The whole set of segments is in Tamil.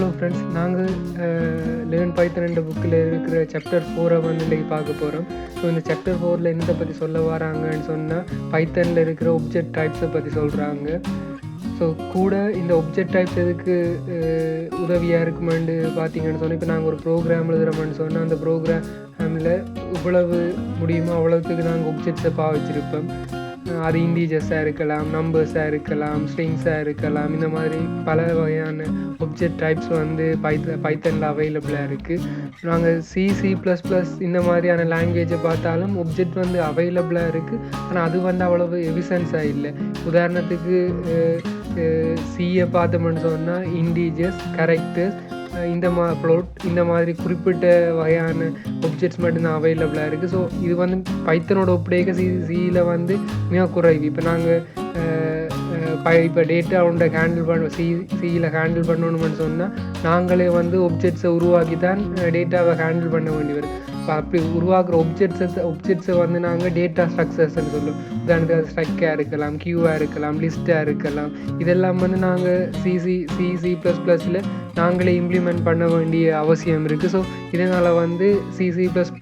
ஹலோ ஃப்ரெண்ட்ஸ், நாங்கள் லேர்ன் பைத்தன் என்ற புக்கில் இருக்கிற சாப்டர் 4 வந்து இன்றைக்கி பார்க்க போகிறோம். ஸோ இந்த சாப்டர் 4 என்னத்தை பற்றி சொல்ல வராங்கன்னு சொன்னால் பைத்தனில் இருக்கிற ஒப்ஜெக்ட் டைப்ஸை பற்றி சொல்கிறாங்க. ஸோ கூட இந்த ஒப்ஜெக்ட் டைப்ஸ் எதுக்கு உதவியாக இருக்குமென்னு பார்த்தீங்கன்னு சொன்னால், இப்போ நாங்கள் ஒரு ப்ரோக்ராம் எழுதுகிறோம்னு சொன்னால் அந்த ப்ரோக்ராமில் இவ்வளவு முடியுமோ அவ்வளோத்துக்கு நாங்கள் ஒப்ஜெக்ட்ஸை பாவிச்சிருப்போம். அது இண்டீஜர்ஸாக இருக்கலாம், நம்பர்ஸாக இருக்கலாம், ஸ்ட்ரிங்ஸாக இருக்கலாம். இந்த மாதிரி பல வகையான ஒப்ஜெக்ட் டைப்ஸ் வந்து பைத்தனில் அவைலபிளாக இருக்குது. நாங்கள் C++ இந்த மாதிரியான லாங்குவேஜை பார்த்தாலும் ஒப்ஜெக்ட் வந்து அவைலபிளாக இருக்குது. ஆனால் அது வந்து அவ்வளவு எஃபிஷியன்ஸாக இல்லை. உதாரணத்துக்கு சியை பார்த்தோம்னு சொன்னால் இண்டீஜர்ஸ், கேரக்டர்ஸ், இந்த மாதிரி குறிப்பிட்ட வகையான ஒப்ஜெக்ட்ஸ் மட்டும்தான் அவைலபிளாக இருக்குது. ஸோ இது வந்து பைத்தனோட ஒப்படைக்க சியில் வந்து மிக குறைவு. இப்போ நாங்கள் இப்போ டேட்டாவோட சியில் ஹேண்டில் பண்ணணும்னு சொன்னால் நாங்களே வந்து ஒப்ஜெக்ட்ஸை உருவாக்கி தான் டேட்டாவை ஹேண்டில் பண்ண வேண்டி வரும். இப்போ அப்படி உருவாக்குற ஒப்ஜெக்ட்ஸை வந்து நாங்கள் டேட்டா ஸ்ட்ரக்சர்ஸ்ன்னு சொல்லுவோம். உதாரணத்துக்கு அது ஸ்ட்ரக்காக இருக்கலாம், கியூவாக இருக்கலாம், லிஸ்ட்டாக இருக்கலாம். இதெல்லாம் வந்து நாங்கள் C++ல் நாங்களே இம்ப்ளிமெண்ட் பண்ண வேண்டிய அவசியம் இருக்குது. ஸோ இதனால் வந்து C++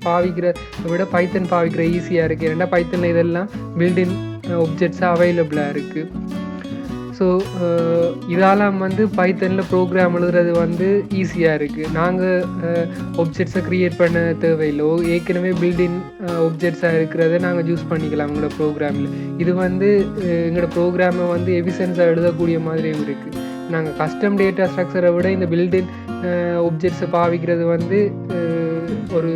பாவிக்கிறத விட பைத்தன் பாவிக்கிற ஈஸியாக இருக்குது. ஏன்னா பைத்தனில் இதெல்லாம் பில்டின் ஒப்ஜெக்ட்ஸாக அவைலபிளாக இருக்குது. ஸோ இதால் வந்து பைத்தனில் ப்ரோக்ராம் எழுதுறது வந்து ஈஸியாக இருக்குது. நாங்கள் ஒப்ஜெக்ட்ஸை க்ரியேட் பண்ண தேவையில்லை. ஏற்கனவே பில்டின் ஒப்ஜெக்ட்ஸாக இருக்கிறத நாங்கள் யூஸ் பண்ணிக்கலாம் எங்களோட ப்ரோக்ராமில். இது வந்து எங்களோட ப்ரோக்ராமை வந்து எஃபிஷியன்ஸாக எழுதக்கூடிய மாதிரியும் இருக்குது. நாங்கள் கஸ்டம் டேட்டா ஸ்ட்ரக்சரை விட இந்த பில்டின் ஒப்ஜெக்ட்ஸை பாவிக்கிறது வந்து ஒரு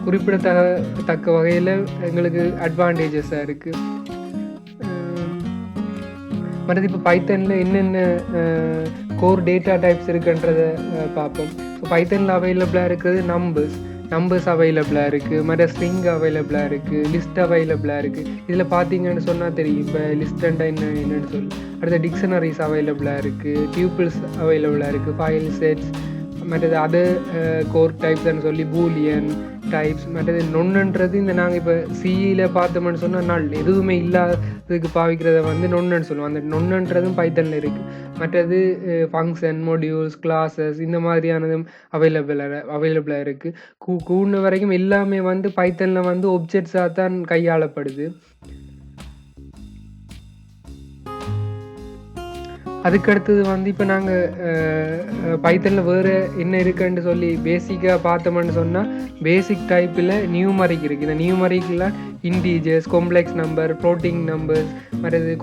குறிப்பிடத்தக்க வகையில் எங்களுக்கு அட்வான்டேஜஸாக இருக்குது. மற்றது இப்போ பைத்தனில் என்னென்ன கோர் டேட்டா டைப்ஸ் இருக்குன்றதை பார்ப்போம். ஸோ பைத்தனில் அவைலபிளாக இருக்கிறது நம்பர்ஸ் அவைலபிளாக இருக்குது, மற்ற ஸ்ட்ரிங் அவைலபிளாக இருக்குது, லிஸ்ட் அவைலபிளாக இருக்குது. இதில் பார்த்தீங்கன்னு சொன்னால் தெரியும் இப்போ லிஸ்டண்டா என்னென்னு சொல்லி. அடுத்த டிக்ஷனரிஸ் அவைலபிளாக இருக்குது, டியூப்பிள்ஸ் அவைலபிளாக இருக்குது, ஃபைல் செட்ஸ், மற்றது அதர் கோர் டைப்ஸ்ன்னு சொல்லி பூலியன் டைப்ஸ். மற்றது நொன்னுன்றது இந்த நாங்கள் இப்போ சியில் பார்த்தோம்னு சொன்னால் நல் எதுவுமே இல்லாததுக்கு பாவிக்கிறத வந்து நொன்னுன்னு சொல்லுவோம். அந்த நொன்னுன்றதும் பைத்தனில் இருக்குது. மற்றது ஃபங்க்ஷன், மொடியூல்ஸ், கிளாஸஸ் இந்த மாதிரியானதும் அவைலபிளாக இருக்குது. கூடின வரைக்கும் எல்லாமே வந்து பைத்தனில் வந்து ஒப்ஜெக்ட்ஸாக தான் கையாளப்படுது. அதுக்கடுத்தது வந்து இப்போ நாங்கள் பைத்தனில் வேறு என்ன இருக்குன்னு சொல்லி பேசிக்காக பார்த்தோம்னு சொன்னால் பேசிக் டைப்பில் நியூமரிக் இருக்குது. இந்த நியூமரிக்கில் integers, complex number, floating numbers, மற்றது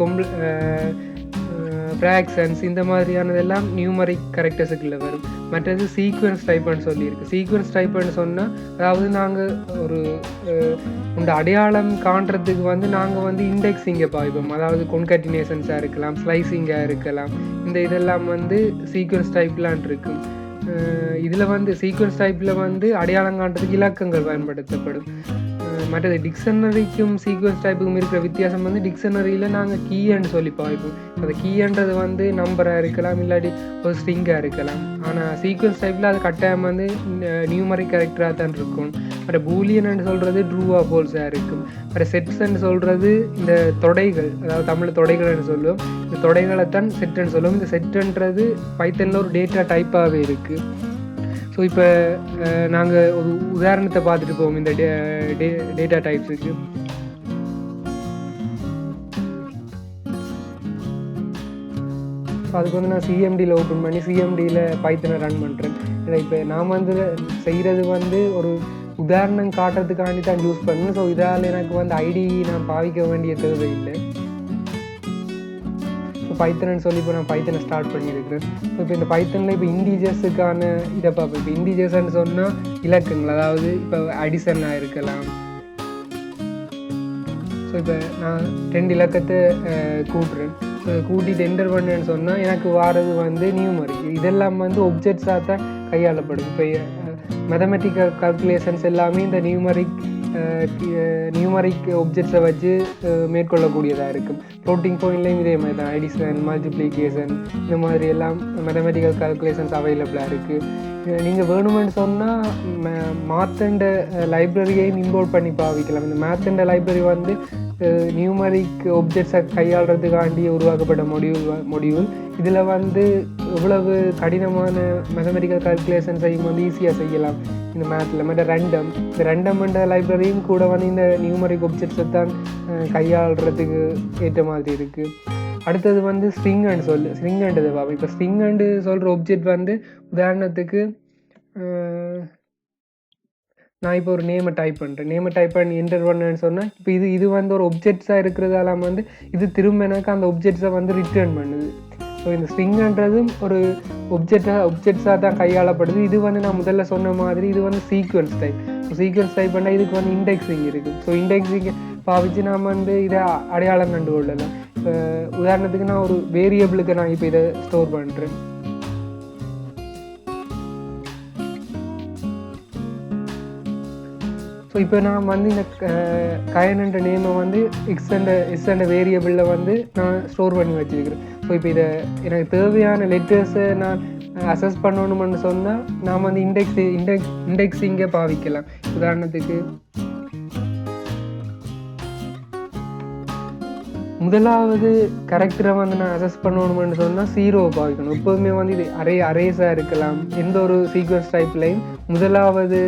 ஃப்ராக்ஷன்ஸ் இந்த மாதிரியானதெல்லாம் நியூமரிக் கேரக்டர்ஸுக்குள்ளே வரும். மற்றது சீக்வன்ஸ் டைப்புன்னு சொல்லியிருக்கு. சீக்வன்ஸ் டைப்புன்னு சொன்னால் அதாவது நாங்கள் ஒரு இந்த அடையாளம் காண்றதுக்கு வந்து நாங்கள் வந்து இண்டெக்ஸிங்கை பாய்ப்போம். அதாவது கொன்கட்டினேஷன்ஸாக இருக்கலாம், ஸ்லைசிங்காக இருக்கலாம். இதெல்லாம் வந்து சீக்வன்ஸ் டைப்லான் இருக்கும். இதில் வந்து சீக்வன்ஸ் டைப்பில் வந்து அடையாளம் காண்றதுக்கு இலக்கங்கள் பயன்படுத்தப்படும். மற்றது டிக்ஷனரிக்கும் சீக்வன்ஸ் டைப்புக்கும் இருக்கிற வித்தியாசம் வந்து டிக்ஷனரியில் நாங்கள் கீன்னு சொல்லி பாய்ப்போம். அந்த கீன்றது வந்து நம்பராக இருக்கலாம், இல்லாட்டி ஒரு ஸ்ட்ரிங்காக இருக்கலாம். ஆனால் சீக்வன்ஸ் டைப்பில் அது கட்டாயம் வந்து நியூமரிக் கேரக்டராக தான் இருக்கும். மற்ற பூலியன்னு சொல்கிறது ட்ரூவாக ஃபால்ஸாக இருக்கும். மற்ற செட்ஸ்ன்னு சொல்கிறது இந்த தொடைகள், அதாவது தமிழ் தொடைகள்னு சொல்லுவோம். இந்த தொடைகளைத்தான் செட்டுன்னு சொல்லுவோம். இந்த செட்டுன்றது பைத்தனில் ஒரு டேட்டா டைப்பாகவே இருக்குது. ஸோ இப்போ நாங்கள் ஒரு உதாரணத்தை பார்த்துட்டு போவோம் இந்த டேட்டா டைப்ஸுக்கு. ஸோ அதுக்கு வந்து நான் சிஎம்டியில் ஓப்பன் பண்ணி சிஎம்டியில் பைத்தனை ரன் பண்ணுறேன். இதை இப்போ நான் வந்து செய்கிறது வந்து ஒரு உதாரணம் காட்டுறதுக்காண்டி தான் யூஸ் பண்ணேன். ஸோ இதால் எனக்கு வந்து ஐடி நான் பாவிக்க வேண்டிய தேவையில்லை. பைத்தன்னு சொல்லி இப்போ நான் பைத்தனை ஸ்டார்ட் பண்ணியிருக்கிறேன். ஸோ இப்போ இந்த பைத்தனில் இப்போ இண்டீஜர்ஸுக்கான இதை பார்ப்போம். இப்போ இண்டீஜர்ஸ்ன்னு சொன்னால் இலக்கங்கள், அதாவது இப்போ அடிஷனாக இருக்கலாம். ஸோ இப்போ நான் 2 இலக்கத்தை கூட்டுறேன். கூட்டிட்டு என்டர் பண்ணேன்னு சொன்னால் எனக்கு வாரது வந்து நியூமரிக். இதெல்லாம் வந்து ஒப்ஜெக்ட்ஸாக தான் கையாளப்படும். இப்போ மேத்தமெட்டிக்கல் கால்குலேஷன்ஸ் எல்லாமே இந்த நியூமரிக் ஒப்ஜெக்ட்ஸை வச்சு மேற்கொள்ளக்கூடியதாக இருக்கும். ஃப்ளோட்டிங் பாயிண்ட்லேயும் இதே மாதிரி தான் அடிஷன், மல்டிப்ளிகேஷன் இந்த மாதிரி எல்லாம் மேத்தமெட்டிக்கல் கால்குலேஷன்ஸ் அவைலபிளாக இருக்குது. நீங்கள் வேணுமென்னு சொன்னால் மேத் அண்ட் லைப்ரரியையும் இம்போர்ட் பண்ணி பாவிக்கலாம். இந்த மேத் அண்ட் லைப்ரரி வந்து நியூமரிக் ஒப்ஜெக்ட்ஸை கையாளுறதுக்காண்டி உருவாக்கப்பட்ட மொடியூல். இதில் வந்து எவ்வளவு கடினமான மேத்தமெட்டிக்கல் கால்குலேஷன்ஸையும் வந்து ஈஸியாக செய்யலாம் இந்த மேத்தில். மற்ற இந்த ரெண்டம்ன்ற லைப்ரரியும் கூட வந்து இந்த நியூமரிக் ஒப்ஜெக்ட்ஸை தான் கையாளுறதுக்கு ஏற்ற மாதிரி இருக்குது. அடுத்தது வந்து ஸ்ட்ரிங்னு ஸ்ட்ரிங்ன்றது பார்ப்போம். இப்போ ஸ்ட்ரிங்னு சொல்கிற ஒப்ஜெக்ட் வந்து உதாரணத்துக்கு நான் இப்போ ஒரு நேமை டைப் பண்ணி என்டர் பண்ணேன்னு சொன்னால் இப்போ இது வந்து ஒரு ஒப்ஜெக்ட்ஸாக இருக்கிறதால வந்து இது திரும்ப எனக்கு அந்த ஒப்ஜெக்ட்ஸை வந்து ரிட்டர்ன் பண்ணுது. ஸோ இந்த ஸ்ட்ரிங்ன்றதும் ஒரு ஒப்ஜெக்ட்ஸாக தான் கையாளப்படுது. இது வந்து நான் முதல்ல சொன்ன மாதிரி இது வந்து sequence type. So sequence type பண்ணால் இதுக்கு வந்து இண்டெக்ஸிங் இருக்குது. ஸோ இண்டெக்ஸிங் பாவிச்சு நாம் வந்து இதை அடையாளம் கண்டு கொள்ளலாம். இப்போ உதாரணத்துக்கு நான் ஒரு வேரியபிளுக்கு நான் இப்போ இதை ஸ்டோர் பண்ணுறேன். ஸோ இப்போ நான் வந்து இந்த கயன்ன்ற நேமை வந்து எஸ் அண்ட் வேரியபிளில் வந்து நான் ஸ்டோர் பண்ணி வச்சுருக்கிறேன். ஸோ இப்போ இதை எனக்கு தேவையான லெட்டர்ஸை நான் அசஸ் பண்ணணும்னு சொன்னால் நாம் வந்து இண்டெக்ஸிங்கை பாவிக்கலாம். உதாரணத்துக்கு முதலாவது கேரக்டரை வந்து நான் அசஸ் பண்ணணும்னு சொன்னால் 0 பாவிக்கணும். எப்போதுமே வந்து இது அரேஸாக இருக்கலாம், எந்த ஒரு சீக்வன்ஸ் டைப்லையும் முதலாவது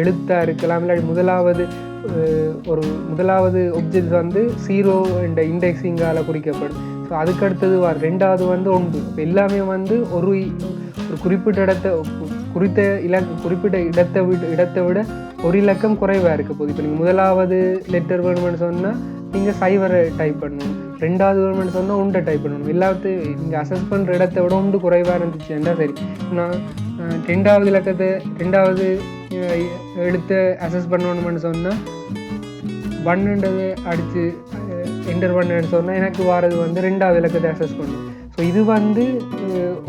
எழுத்தாக இருக்கலாம், இல்லாட்டி முதலாவது ஒப்ஜெக்ட் வந்து 0 என்ற இண்டெக்ஸிங்கால் குறிக்கப்படும். ஸோ அதுக்கடுத்தது ரெண்டாவது வந்து 1. இப்போ எல்லாமே வந்து ஒரு குறிப்பிட்ட இடத்தை விட ஒரு இலக்கம் குறைவாக இருக்க போகுது. இப்போ நீங்கள் முதலாவது லெட்டர் வேணும்னு சொன்னால் நீங்கள் 0 டைப் பண்ணணும், ரெண்டாவது வேணும்னு சொன்னால் 1 டைப் பண்ணணும். எல்லாத்தையும் நீங்கள் அசஸ் பண்ணுற இடத்த விட 1 குறைவாக இருந்துச்சுன்னா சரி. நான் ரெண்டாவது எழுத்தை அசஸ் பண்ணணும்னு சொன்னால் 1ன்றதை அடித்து என்டர் பண்ணு சொன்னால் எனக்கு வாரது வந்து ரெண்டாவது இலக்கத்தை அசஸ் பண்ணணும். ஸோ இது வந்து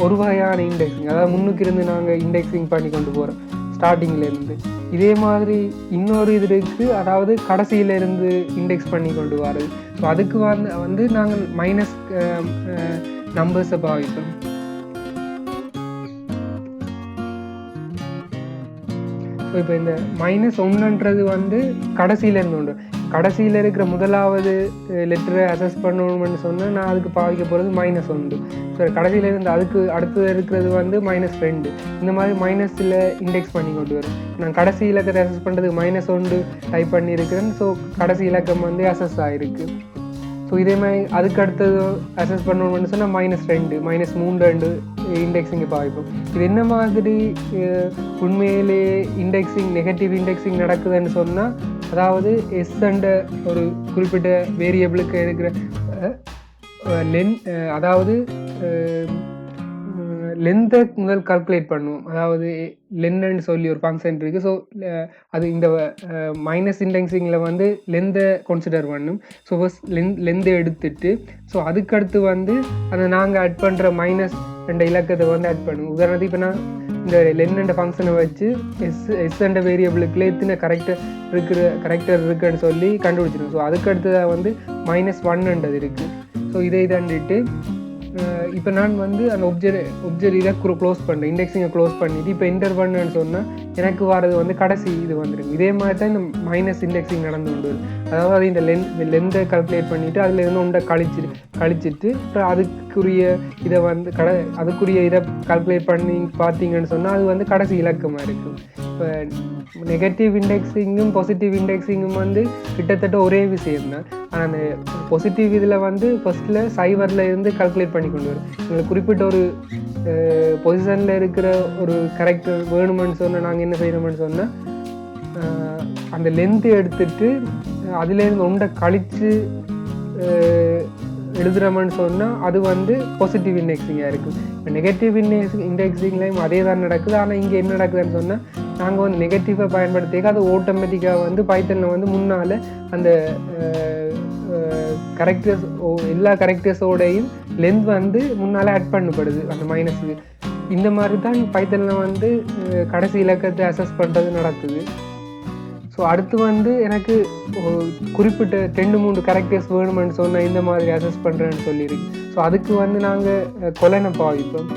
ஒரு வகையான இண்டெக்ஸிங், அதாவது முன்னுக்கு இருந்து நாங்கள் இண்டெக்ஸிங் பண்ணி கொண்டு போகிறோம் ஸ்டார்டிங்லேருந்து. இதே மாதிரி இன்னொரு இது இருக்குது, அதாவது கடைசியிலேருந்து இண்டெக்ஸ் பண்ணி கொண்டு வரது. ஸோ அதுக்கு வந்து நாங்கள் மைனஸ் நம்பர்ஸை பாவிப்போம். ஸோ இப்போ இந்த -1ன்றது வந்து கடைசியிலேருந்து உண்டு. கடைசியில் இருக்கிற முதலாவது லெட்டரை அசஸ் பண்ணணும்னு சொன்னால் நான் அதுக்கு பாவிக்க போகிறது -1. ஸோ கடைசியிலேருந்து அதுக்கு அடுத்தது இருக்கிறது வந்து -2. இந்த மாதிரி மைனஸில் இண்டெக்ஸ் பண்ணி கொண்டு வரும். நான் கடைசி இலக்கத்தை அசஸ் பண்ணுறதுக்கு -1 டைப் பண்ணியிருக்கிறேன். ஸோ கடைசி இலக்கம் வந்து அசஸ் ஆகிருக்கு. ஸோ இதே மாதிரி அதுக்கு அடுத்தது அசஸ் பண்ணணும்னு சொன்னால் -2 இண்டெக்ஸிங்கை பாவிப்போம். இது என்ன மாதிரி உண்மையிலே நெகட்டிவ் இண்டெக்ஸிங் நடக்குதுன்னு சொன்னால், அதாவது எஸ் அண்ட ஒரு குறிப்பிட்ட வேரியபிளுக்கு இருக்கிற அதாவது லென்த்தை முதல் கால்குலேட் பண்ணுவோம். அதாவது லென்னு சொல்லி ஒரு ஃபங்க்ஷன் இருக்குது. ஸோ அது இந்த மைனஸ் இண்டெக்ஸிங்கில் வந்து லென்த்தை கன்சிடர் பண்ணும். ஸோ ஃபர்ஸ்ட் லென்த்தை எடுத்துட்டு ஸோ அதுக்கடுத்து வந்து அதை நாங்கள் ஆட் பண்ணுற -2 இலக்கத்தை வந்து ஆட் பண்ணுவோம். உதாரணத்துக்கு இப்போ நான் இந்த லென்ன்ற ஃபங்க்ஷனை வச்சு எஸ் என்ற வேரியபிளுக்குள்ளே எத்தனை கரெக்டர் இருக்குன்னு சொல்லி கண்டுபிடிச்சிடும். ஸோ அதுக்கடுத்ததாக வந்து -1ன்றது இருக்குது. ஸோ இதை தாண்டிட்டு இப்போ நான் வந்து அந்த ஒப்ஜெக்ட் இதை க்ளோஸ் பண்ணுறேன், இண்டெக்ஸிங்கை க்ளோஸ் பண்ணிவிட்டு இப்போ என்டர் பண்ணுன்னு சொன்னால் எனக்கு வரது வந்து கடைசி இது வந்துடும். இதே மாதிரி தான் இந்த மைனஸ் இண்டெக்ஸிங் நடந்து கொண்டு வரும். அதாவது இந்த லென்த்தை கால்குலேட் பண்ணிவிட்டு அதில் இருந்து ஒன்றை கழிச்சிட்டு அப்புறம் அதுக்குரிய இதை கால்குலேட் பண்ணி பார்த்தீங்கன்னு சொன்னால் அது வந்து கடைசி இலக்கமாக இருக்கும். இப்போ நெகட்டிவ் இண்டெக்ஸிங்கும் பாசிட்டிவ் இண்டெக்ஸிங்கும் வந்து கிட்டத்தட்ட ஒரே விஷயம்தான். ஆனால் அந்த பாசிட்டிவ் இதில் வந்து ஃபர்ஸ்ட்டில் 0 இருந்து கால்குலேட் பண்ணி கொண்டு வரும். எங்களுக்கு குறிப்பிட்ட ஒரு பொசிஷனில் இருக்கிற ஒரு கேரக்டர் வேணுமென்னு சொன்னால் நாங்கள் என்ன செய்யணும்னு சொன்னால் அந்த லென்த்து எடுத்துட்டு அதுலேருந்து ஒன்றை கழித்து எழுதுகிறோம்னு சொன்னால் அது வந்து பாசிட்டிவ் இண்டெக்ஸிங்காக இருக்கும். இப்போ நெகட்டிவ் இண்டெக்ஸிங்லேயும் அதே தான் நடக்குது. ஆனால் இங்கே என்ன நடக்குதுன்னு சொன்னால் நாங்கள் வந்து நெகட்டிவாக பயன்படுத்திக்க அது ஆட்டோமேட்டிக்காக வந்து பைத்தனில் வந்து முன்னால் அந்த எல்லா கரெக்டர்ஸோடையும் லென்த் வந்து முன்னால் ஆட் பண்ணப்படுது அந்த மைனஸுக்கு. இந்த மாதிரி தான் பைத்தனில் வந்து கடைசி இலக்கத்தை அசஸ் பண்ணுறது நடக்குது. ஸோ அடுத்து வந்து எனக்கு குறிப்பிட்ட 2-3 கேரக்டர்ஸ் வேணுமென்னு சொன்னால் இந்த மாதிரி அசஸ் பண்ணுறேன்னு சொல்லியிருக்கு. ஸோ அதுக்கு வந்து நாங்கள் கொலனை பாவிப்போம்.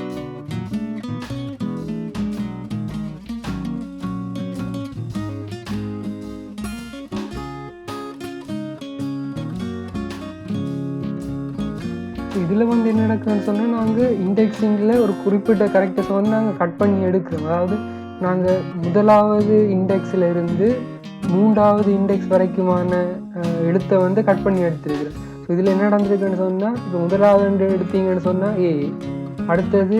நடக்குதுன்னு சொன்னால் நாங்கள் இண்டெக்ஸிங்கில் ஒரு குறிப்பிட்ட கேரக்டர்ஸ் வந்து நாங்கள் கட் பண்ணி எடுக்கிறோம். அதாவது நாங்கள் முதலாவது இண்டெக்ஸில் இருந்து 3வது இண்டெக்ஸ் வரைக்குமான எழுத்தை வந்து கட் பண்ணி எடுத்துருக்குறோம். ஸோ இதில் என்ன நடந்திருக்குன்னு சொன்னால், இப்போ முதலாவது எடுத்தீங்கன்னு சொன்னால் ஏ, அடுத்தது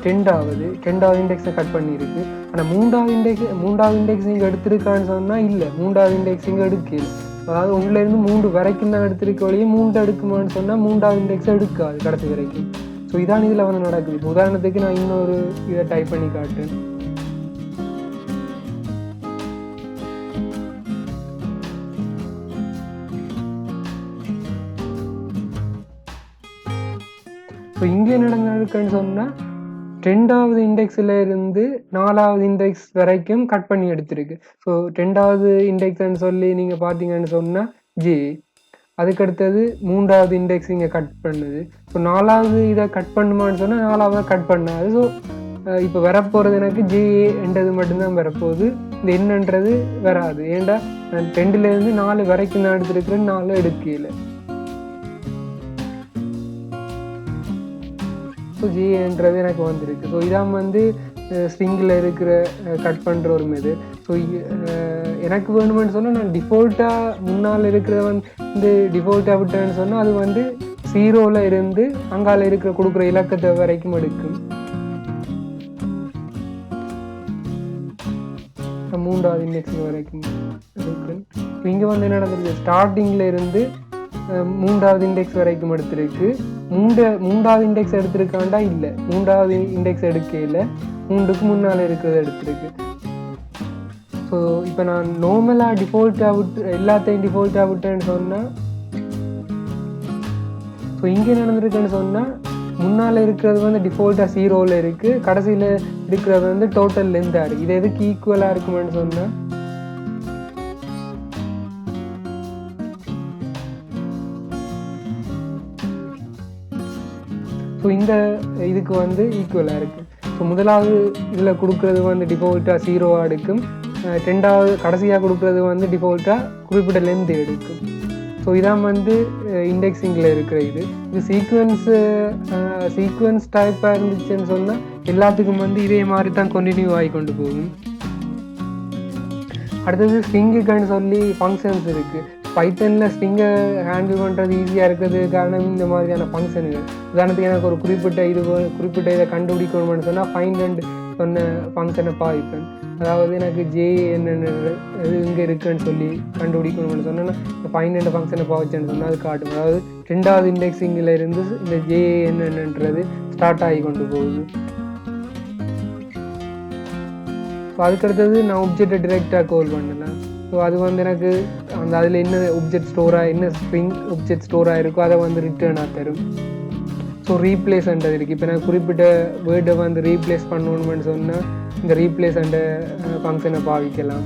10வது இண்டெக்ஸை கட் பண்ணியிருக்கு. ஆனால் 3வது இண்டெக்ஸ் இங்கே எடுத்திருக்கான்னு சொன்னால் இல்லை, 3வது இண்டெக்ஸ் இங்கே எடுக்கல. அதாவது ஒன்றுலேருந்து 3 வரைக்கும் தான் எடுத்திருக்க வழியே 3 எடுக்குமான்னு சொன்னால் 3வது இண்டெக்ஸ் எடுக்காது கடைசி வரைக்கும். ஸோ இதான் இதில் வந்து நடக்குது. இப்போ உதாரணத்துக்கு நான் இன்னொரு இதை டைப் பண்ணி காட்டுறேன். ஸோ இங்கே நடந்திருக்குன்னு சொன்னால் 2வது இண்டெக்ஸில் இருந்து 4வது இண்டெக்ஸ் வரைக்கும் கட் பண்ணி எடுத்திருக்கு. ஸோ 2வது இண்டெக்ஸ்ன்னு சொல்லி நீங்கள் பார்த்தீங்கன்னு சொன்னால் ஜே, அதுக்கடுத்தது 3வது இண்டெக்ஸ் இங்கே கட் பண்ணுது. ஸோ 4வது இதை கட் பண்ணுமான்னு சொன்னால் 4வது கட் பண்ணாது. ஸோ இப்போ வரப்போகிறது எனக்கு ஜேஏ என்றது மட்டும்தான் வரப்போகுது, இந்த என்னன்றது வராது. ஏன்டா நான் 2லேருந்து 4 வரைக்கும் தான் எடுத்துருக்கிறேன், 4 எடுக்கல. ஸோ ஜின்றது எனக்கு வந்திருக்கு. ஸோ இதான் வந்து ஸ்ட்ரிங்கில் இருக்கிற கட் பண்ணுற ஒரு மெது. ஸோ எனக்கு வேணுமென்னு சொன்னால் நான் டிஃபால்ட்டாக முன்னால் இருக்கிறத வந்து டிஃபால்ட்டாக விட்டேன்னு சொன்னால் அது வந்து 0ல் இருந்து அங்கால இருக்கிற கொடுக்குற இலக்கத்தை வரைக்கும் எடுக்கும். 3வது இண்டெக்ஸ் வரைக்கும் எடுக்கும். இங்கே வந்து என்ன நடந்திருக்கு, ஸ்டார்டிங்கில் இருந்து 3வது இண்டெக்ஸ் வரைக்கும் எடுத்திருக்கு. 3வது இண்டெக்ஸ் எடுத்திருக்காண்டா இல்லை, 3வது இண்டெக்ஸ் எடுக்க இல்லை, 3க்கு முன்னால் இருக்கிறத எடுத்திருக்கு. ஸோ இப்போ நான் நார்மலாக டிஃபால்ட்டாக விட்டு எல்லாத்தையும் டிஃபால்ட்டாக விட்டேன்னு சொன்னால், ஸோ இங்கே நடந்திருக்குன்னு சொன்னால் முன்னால் இருக்கிறது வந்து டிஃபால்ட்டாக 0ல் இருக்குது, கடைசியில் இருக்கிறது வந்து டோட்டல் லென்த்தாக இருக்குது. இது எதுக்கு ஈக்குவலாக இருக்குமென்னு சொன்னால், ஸோ இந்த இதுக்கு வந்து ஈக்குவலாக இருக்குது. ஸோ முதலாவது இதில் கொடுக்குறது வந்து டிஃபால்ட்டாக 0 எடுக்கும், 2வது கடைசியாக கொடுக்குறது வந்து டிஃபால்ட்டாக குறிப்பிட்ட லென்த் எடுக்கும். ஸோ இதான் வந்து இண்டெக்ஸிங்கில் இருக்கிற இது சீக்வன்ஸ் டைப்பாக இருந்துச்சுன்னு சொன்னால் எல்லாத்துக்கும் வந்து இதே மாதிரி தான் கண்டினியூ ஆகி கொண்டு போகும். அடுத்தது ஸ்ட்ரிங்குக்குன்னு சொல்லி ஃபங்க்ஷன்ஸ் இருக்குது. பைத்தனில் ஸ்ட்ரிங்கை ஹேண்டில் பண்ணுறது ஈஸியாக இருக்கிறது காரணம் இந்த மாதிரியான ஃபங்க்ஷனுகள். உதாரணத்துக்கு எனக்கு ஒரு குறிப்பிட்ட இதை கண்டுபிடிக்கணும்னு சொன்னால் ஃபைண்ட் அண்ட் சொன்ன ஃபங்க்ஷனை பாவிப்பேன். அதாவது எனக்கு ஜே என்னென்ன இங்கே இருக்குன்னு சொல்லி கண்டுபிடிக்கணும்னு சொன்னால் இந்த ஃபைண்ட் அண்ட் ஃபங்க்ஷனை பாவிச்சேன்னு சொன்னால் அது காட்டும். அதாவது 2வது இண்டெக்ஸிங்கில் இருந்து இந்த ஜே என்னென்னன்றது ஸ்டார்ட் ஆகி கொண்டு போகுது. ஸோ அதுக்கடுத்தது நான் ஒப்ஜெக்டை டிரெக்டாக கால் பண்ணலாம். ஸோ அது வந்து எனக்கு அந்த அதில் என்ன ஒப்ஜெக்ட் ஸ்டோராக என்ன ஸ்ட்ரிங் ஒப்ஜெக்ட் ஸ்டோராக இருக்கோ அதை வந்து ரிட்டர்னாக தரும். ஸோ ரீப்ளேஸ்ன்றது இருக்குது. இப்போ நான் குறிப்பிட்ட வேர்டை வந்து ரீப்ளேஸ் பண்ணணும்னு சொன்னால் இந்த ரீப்ளேஸ் அண்ட ஃபங்க்ஷனை பாவிக்கலாம்.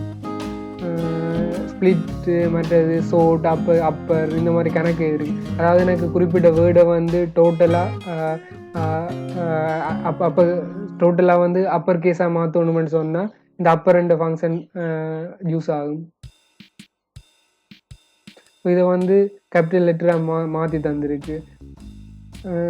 ஸ்ப்ளிட்டு மற்றது சோட் அப்பர் இந்த மாதிரி கணக்கு இருக்குது. அதாவது எனக்கு குறிப்பிட்ட வேர்டை வந்து டோட்டலாக வந்து அப்பர் கேஸாக மாற்றணும்னு சொன்னால் இந்த அப்பர் அண்ட் ஃபங்க்ஷன் யூஸ் ஆகும். இதை வந்து கேபிட்டல் லெட்டராக மாற்றி தந்திருக்கு.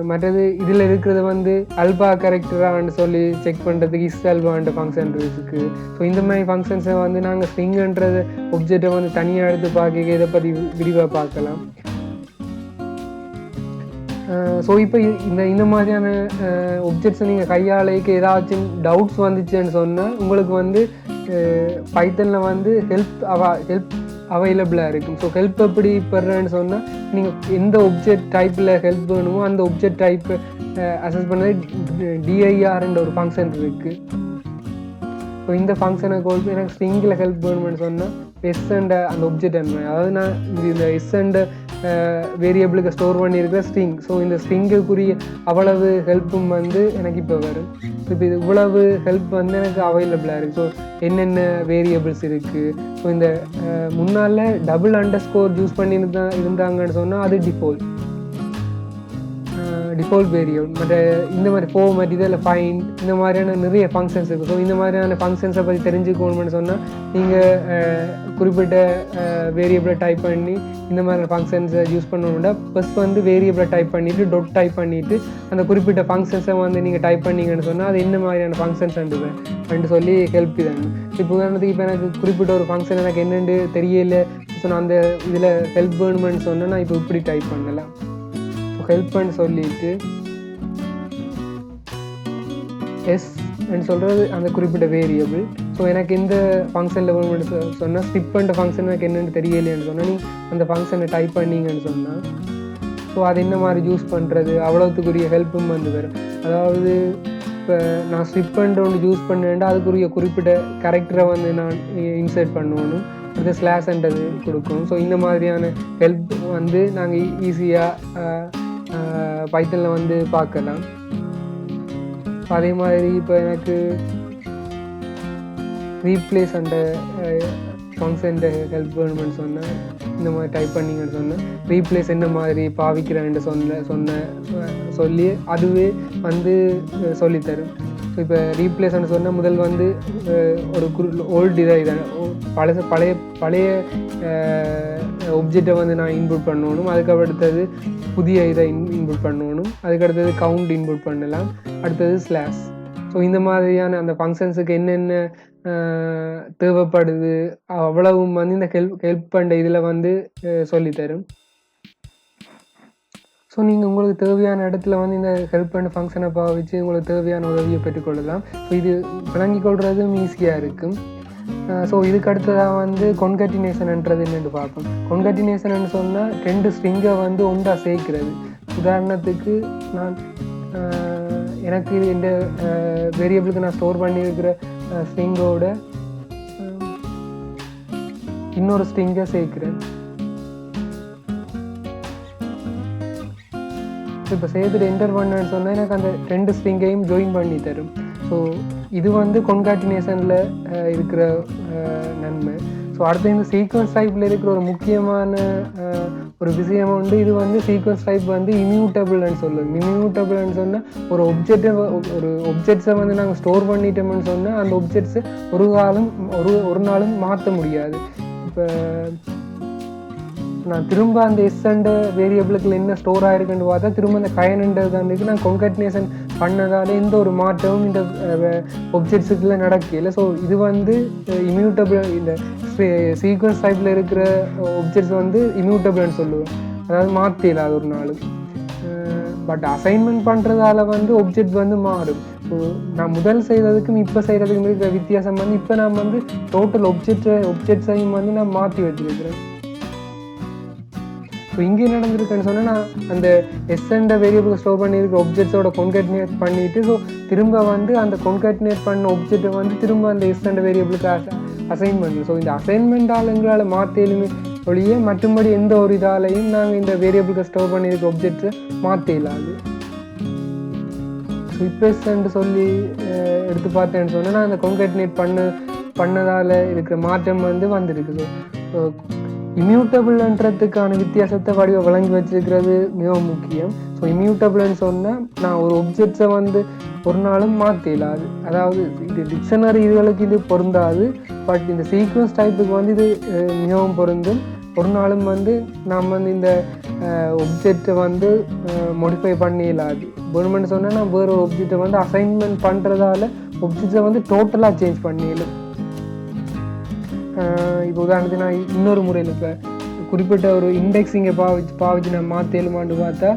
மற்றது இதில் இருக்கிறது வந்து அல்பா கேரக்டரான்னு சொல்லி செக் பண்ணுறதுக்கு அல்பான்ற ஃபங்க்ஷன் இருக்குது. ஸோ இந்த மாதிரி ஃபங்க்ஷன்ஸை வந்து நாங்கள் ஸ்ட்ரிங்குன்றது ஒப்ஜெக்டை வந்து தனியாக எடுத்து பார்க்க இதை பற்றி விரிவாக பார்க்கலாம். ஸோ இப்போ இந்த மாதிரியான ஒப்ஜெக்ட்ஸை நீங்கள் கையாளைக்கு ஏதாச்சும் டவுட்ஸ் வந்துச்சுன்னு சொன்னால் உங்களுக்கு வந்து பைத்தனில் வந்து ஹெல்ப் அவைலபிளாக இருக்கும். ஸோ ஹெல்ப் எப்படி பெறேன்னு சொன்னால் நீங்கள் எந்த ஒப்ஜெக்ட் டைப்பில் ஹெல்ப் வேணுமோ அந்த ஒப்ஜெக்ட் டைப் அசஸ் பண்ணது டிஐஆர்ன்ற ஒரு ஃபங்க்ஷன் இருக்குது. ஸோ இந்த ஃபங்க்ஷனை கால் எனக்கு ஸ்ட்ரிங்கில் ஹெல்ப் வேணும்னு சொன்னால் எஸ் அண்ட் அந்த ஒப்ஜெக்ட் என்ன, அதாவது நான் இந்த எஸ் அண்ட் வேரியபிளுக்கு ஸ்டோர் பண்ணியிருக்கிற ஸ்ட்ரிங். ஸோ இந்த ஸ்ட்ரிங்குக்குரிய அவ்வளவு ஹெல்ப்பும் வந்து எனக்கு இப்போ வரும். இப்போ இது இவ்வளவு ஹெல்ப் வந்து எனக்கு அவைலபிளாக இருக்குது. ஸோ என்னென்ன வேரியபிள்ஸ் இருக்குது. ஸோ இந்த முன்னால் டபுள் அண்டர்ஸ்கோர் யூஸ் பண்ணி இருந்தாங்கன்னு சொன்னால் அது டிஃபால்ட் வேரியபிள் மற்ற இந்த மாதிரி ஃபார்மேட் இதில் ஃபைண்ட் இந்த மாதிரியான நிறைய ஃபங்க்ஷன்ஸ் இருக்குது. ஸோ இந்த மாதிரியான ஃபங்க்ஷன்ஸை பற்றி தெரிஞ்சுக்கணும்னு சொன்னால் நீங்கள் குறிப்பிட்ட வேரியபிளை டைப் பண்ணி இந்த மாதிரியான ஃபங்க்ஷன்ஸை யூஸ் பண்ணணும்னா ஃபஸ்ட் வந்து வேரியபிளை டைப் பண்ணிவிட்டு டொட் டைப் பண்ணிவிட்டு அந்த குறிப்பிட்ட ஃபங்க்ஷன்ஸை வந்து நீங்கள் டைப் பண்ணிங்கன்னு சொன்னால் அது என்ன மாதிரியான ஃபங்க்ஷன்ஸ் ரெண்டு சொல்லி ஹெல்ப் தாங்க. இப்போ உதாரணத்துக்கு இப்போ எனக்கு குறிப்பிட்ட ஒரு ஃபங்க்ஷன் எனக்கு என்னென்னு தெரியல, ஸோ நான் அந்த இதில் ஹெல்ப் வேணுமென்னு சொன்னால் நான் இப்போ இப்படி டைப் பண்ணலாம். ஹெல்ப் பண்ண சொல்லிட்டு எஸ்ன்னு சொல்கிறது அந்த குறிப்பிட்ட வேரியபிள். ஸோ எனக்கு எந்த ஃபங்க்ஷனில் வேணும்னு சொன்னால் ஸ்கிப் பண்ணுற ஃபங்க்ஷன் எனக்கு என்னென்னு தெரியலைன்னு சொன்னால் நீ அந்த ஃபங்க்ஷனை டைப் பண்ணிங்கன்னு சொன்னால் ஸோ அது என்ன மாதிரி யூஸ் பண்ணுறது அவ்வளோத்துக்குரிய ஹெல்ப்பும் வந்து வரும். அதாவது இப்போ நான் ஸ்கிப் பண்ணுற ஒன்று யூஸ் பண்ணேன்டா அதுக்குரிய குறிப்பிட்ட கேரக்டரை வந்து நான் இன்சர்ட் பண்ணணும், அது ஸ்லாஷ்ன்றது கொடுக்கும். ஸோ இந்த மாதிரியான ஹெல்ப் வந்து நாங்கள் ஈஸியாக பைத்தனில் வந்து பார்க்கலாம். அதே மாதிரி இப்போ எனக்கு ரீப்ளேஸ் அந்த ஃபங்க்ஷன் ஹெல்ப் வேணுமென்னு சொன்னேன், இந்த மாதிரி டைப் பண்ணிங்கன்னு சொன்னேன். ரீப்ளேஸ் என்ன மாதிரி பாவிக்கிறேன்னு சொல்லி அதுவே வந்து சொல்லித்தரும். ஸோ இப்போ ரீப்ளேஸ்ன்னு சொன்னால் முதல் வந்து ஒரு ஓல்டு இதை பழைய ஒப்ஜெக்டை வந்து நான் இன்புட் பண்ணணும், அதுக்கு அடுத்தது புதிய இதை இன்புட் பண்ணணும், அதுக்கு அடுத்தது கவுண்ட் இன்புட் பண்ணலாம், அடுத்தது ஸ்லாஷ். ஸோ இந்த மாதிரியான அந்த ஃபங்க்ஷன்ஸுக்கு என்னென்ன தேவைப்படுது அவ்வளவும் வந்து இந்த ஹெல்ப் பண்ணுற இதில் வந்து சொல்லித்தரும். ஸோ நீங்கள் உங்களுக்கு தேவையான இடத்துல வந்து இந்த ஹெல்ப் பண்ண ஃபங்க்ஷனை பாவிச்சு உங்களுக்கு தேவையான உதவியை பெற்றுக்கொள்ளலாம். ஸோ இது விளங்கிக் கொள்வதும் ஈஸியாக இருக்கும். ஸோ இதுக்கு அடுத்ததாக வந்து கொன்கட்டினேஷன்ன்றது என்னென்னு பார்ப்போம். கொன்கட்டினேஷன் சொன்னால் 2 ஸ்ட்ரிங்கை வந்து ஒன்றா சேர்க்கிறது. உதாரணத்துக்கு நான் எனக்கு இந்த வேரியபிளுக்கு நான் ஸ்டோர் பண்ணியிருக்கிற ஸ்ட்ரிங்கோட இன்னொரு ஸ்ட்ரிங்கை சேர்க்கிறேன். இப்போ சேர்த்துட்டு என்டர் பண்ணேன்னு சொன்னால் எனக்கு அந்த 2 ஸ்ட்ரிங்கையும் ஜாயின் பண்ணி தரும். ஸோ இது வந்து கொன்காட்டினேஷனில் இருக்கிற நன்மை. ஸோ அடுத்து இந்த சீக்வன்ஸ் டைப்பில் இருக்கிற ஒரு முக்கியமான ஒரு விஷயம் உண்டு. இது வந்து சீக்வன்ஸ் டைப் வந்து இம்யூட்டபிள்னு சொல்லுவோம். இம்யூட்டபிள்னு சொன்னால் ஒரு ஒப்ஜெக்ட்ஸை வந்து நாங்கள் ஸ்டோர் பண்ணிட்டோம்னு சொன்னால் அந்த ஒப்ஜெக்ட்ஸை ஒரு நாளும் மாற்ற முடியாது. இப்போ நான் திரும்ப அந்த எஸ்அண்ட வேரியபிளுக்குள்ள என்ன ஸ்டோர் ஆகிருக்குன்னு பார்த்தா திரும்ப அந்த கயன்ன்றதுக்கு நான் கொன்கட்டினேஷன் பண்ணதால எந்த ஒரு மாற்றமும் இந்த ஒப்ஜெக்ட்ஸுக்குள்ள நடக்கல. ஸோ இது வந்து இம்யூட்டபிள், இந்த சீக்வன்ஸ் டைப்பில் இருக்கிற ஒப்ஜெக்ட்ஸ் வந்து இம்யூட்டபிள்னு சொல்லுவேன், அதாவது மாற்றல அது ஒரு நாள். பட் அசைன்மெண்ட் பண்ணுறதால வந்து ஒப்ஜெக்ட் வந்து மாறும். ஸோ நான் முதல் செய்கிறதுக்கும் இப்போ செய்கிறதுக்கும் இருக்கிற வித்தியாசம் வந்து இப்போ நான் வந்து டோட்டல் ஒப்ஜெக்ட்ஸையும் வந்து நான் மாற்றி வச்சுருக்கிறேன். ஸோ இங்கே நடந்திருக்குன்னு சொன்னால் நான் அந்த எஸ்எண்ட வேரியபிள் ஸ்டோர் பண்ணியிருக்க ஒப்ஜெக்ட்ஸோட கொன்கட்டினேட் பண்ணிவிட்டு ஸோ திரும்ப வந்து அந்த கொன்கட்டினேட் பண்ண ஒப்ஜெக்டை வந்து திரும்ப அந்த எஸ்எண்ட வேரியபிளுக்கு அசைன் பண்ணுறோம். ஸோ இந்த அசைன்மெண்ட்டால் எங்களால் மாற்றலுமே ஒழிய மற்றும்படி எந்த ஒரு இதாலையும் நாங்கள் இந்த வேரியபிளுக்கு ஸ்டோர் பண்ணியிருக்க ஒப்ஜெக்ட்ஸை மாற்றலாது. ஸோ இப்போ எஸ்எண்டு சொல்லி எடுத்து பார்த்தேன்னு சொன்னால் நான் அந்த கொன்கட்டினேட் பண்ணதால் இருக்கிற மாற்றம் வந்து வந்துருக்கு. ஸோ இம்யூட்டபிள்ன்றதுக்கான வித்தியாசத்தை வடிவ வழங்கி வச்சிருக்கிறது மிகவும் முக்கியம். ஸோ இம்யூட்டபிள்னு சொன்னால் நான் ஒரு ஒப்ஜெக்ட்ஸை வந்து ஒரு நாளும் மாற்றலாது, அதாவது இது டிக்ஷனரி இதுகளுக்கு இது பொருந்தாது, பட் இந்த சீக்வன்ஸ் டைப்புக்கு வந்து இது மிகவும் பொருந்தும். ஒரு நாளும் வந்து நாம் வந்து இந்த ஒப்ஜெக்டை வந்து மோடிஃபை பண்ணிடலாது. வேணுமென்னு சொன்னால் நான் வேறு ஒரு ஒப்ஜெக்டை வந்து அசைன்மெண்ட் பண்ணுறதால ஒப்ஜெக்டை வந்து டோட்டலாக சேஞ்ச் பண்ணிடலாம். இப்போ உதாரணத்துக்கு நான் இன்னொரு முறையில் இப்போ குறிப்பிட்ட ஒரு இண்டெக்ஸிங்கை பாவிச்சு நான் மாற்றலுமான்னு பார்த்தா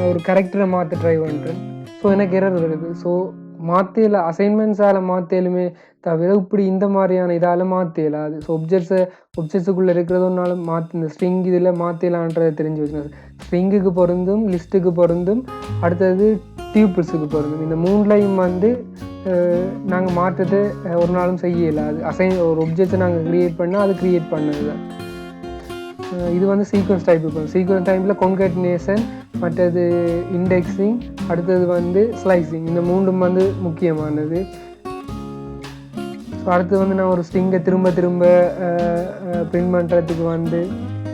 ஒரு கரெக்டரை மாற்ற ட்ரை பண்ணுறேன். ஸோ எனக்கு எரர் வருது. ஸோ மாற்றல அசைன்மெண்ட்ஸால் மாற்றலுமே தவிர இப்படி இந்த மாதிரியான இதால் மாற்றலாது. ஸோ ஒப்ஜெக்ட்ஸுக்குள்ளே இருக்கிறதுனாலும் இந்த ஸ்ட்ரிங் இதில் மாற்றலான்றதை தெரிஞ்சு வச்சுக்கோங்க. ஸ்ட்ரிங்குக்கு பொருந்தும், லிஸ்ட்டுக்கு பொருந்தும், அடுத்தது டியூபிள்ஸுக்கு பொருந்தும். இந்த 3லையும் வந்து நாங்கள் மாற்றத்தை ஒரு நாளும் செய்யலாது. ஒரு ஒப்ஜெக்டை நாங்கள் க்ரியேட் பண்ணால் அது க்ரியேட் பண்ணது தான். இது வந்து சீக்வன்ஸ் டைப் இருக்கும். சீக்வன்ஸ் டைப்பில் கொன்கட்டினேஷன், மற்றது இண்டெக்ஸிங், அடுத்தது வந்து ஸ்லைசிங், இந்த 3ம் வந்து முக்கியமானது. ஸோ அடுத்து வந்து நான் ஒரு ஸ்ட்ரிங்கை திரும்ப பிரிண்ட் பண்ணுறதுக்கு வந்து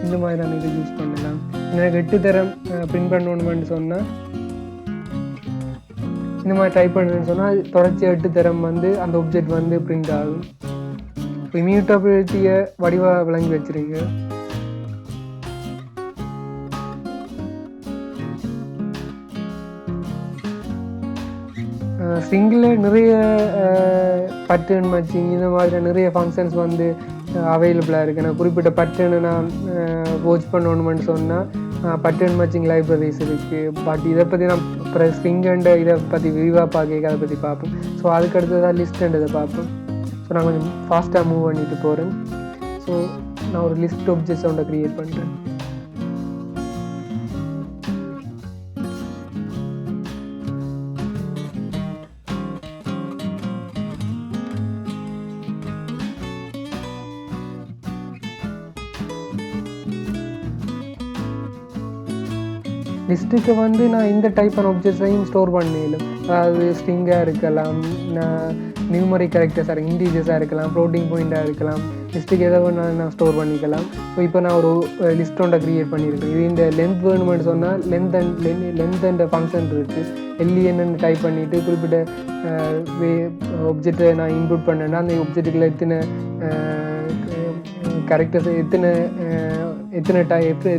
இந்த மாதிரி நான் இதை யூஸ் பண்ணலாம். எனக்கு 8 தரம் பிரிண்ட் பண்ணணும்னு சொன்னால் இந்த மாதிரி டைப் பண்ணுன்னு சொன்னால் தொடர்ச்சியாக 8 தரம் வந்து அந்த ஆப்ஜெக்ட் வந்து பிரிண்ட் ஆகும். இப்போ இம்யூட்டபிலிட்டியை வடிவாக விளங்கி வச்சுருங்க. ஸ்ட்ரிங்கில் நிறைய பேட்டர்ன் மேட்சிங் இந்த மாதிரி நிறைய ஃபங்க்ஷன்ஸ் வந்து அவைலபிளாக இருக்குது. நான் குறிப்பிட்ட பேட்டர்னை நான் வாட்ச் பண்ணணும்னு சொன்னால் பேட்டர்ன் மேட்சிங் லைப்ரரிஸ் இருக்குது. பட் இதை பற்றி நான் அப்புறம் ஸ்ட்ரிங் அண்ட் இதை பற்றி விரிவாக பார்க்க அதை பற்றி பார்ப்போம். ஸோ அதுக்கு அடுத்ததாக லிஸ்ட் அண்ட் இதை பார்ப்போம். ஸோ நான் கொஞ்சம் ஃபாஸ்ட்டாக மூவ் பண்ணிட்டு போகிறேன். ஸோ நான் ஒரு லிஸ்ட் ஆப்ஜெக்ட்ஸ் ஒன்றை க்ரியேட் பண்ணுறேன். லிஸ்ட்டுக்கு வந்து நான் இந்த டைப்பான ஆப்ஜெக்ட்ஸையும் ஸ்டோர் பண்ணிடலாம். அதாவது ஸ்ட்ரிங்காக இருக்கலாம், நியூமரிக் கேரக்டர்ஸாக இருக்கலாம், இன்டீஜர்ஸாக இருக்கலாம், ஃப்ளோட்டிங் பாயிண்ட்டாக இருக்கலாம். லிஸ்ட்டுக்கு எதை வேணாலும் நான் ஸ்டோர் பண்ணிக்கலாம். ஸோ இப்போ நான் ஒரு லிஸ்ட் ஒன்றை க்ரியேட் பண்ணியிருக்கேன். இது இந்த லென்த் வேணுமென்னு சொன்னால் லென்த் அண்ட் ஃபங்க்ஷன் இருக்குது. LEN டைப் பண்ணிவிட்டு குறிப்பிட்ட ஆப்ஜெக்டை நான் இன்புட் பண்ணேன்னா அந்த ஆப்ஜெக்டுக்குள்ள எத்தனை கேரக்டர்ஸ்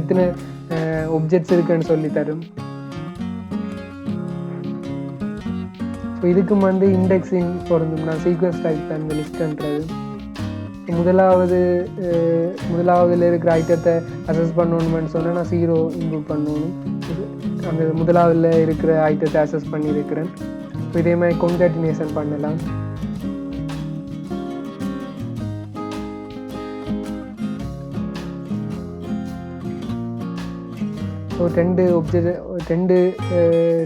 எத்தனை ஆப்ஜெக்ட்ஸ் இருக்குன்னு சொல்லி தரும். ஸோ இதுக்கும் வந்து இண்டெக்ஸிங் பொருந்தும். நான் சீக்வன்ஸ் டைப் தான் இந்த லிஸ்ட்ன்றது. முதலாவதுல இருக்கிற ஐட்டத்தை அசஸ் பண்ணணும்னு சொன்னால் நான் 0 இன்புட் பண்ணணும். அந்த முதலாவதுல இருக்கிற ஐட்டத்தை அசஸ் பண்ணியிருக்கிறேன். ஸோ இதே மாதிரி கான்காட்டினேஷன் பண்ணலாம். ஸோ 2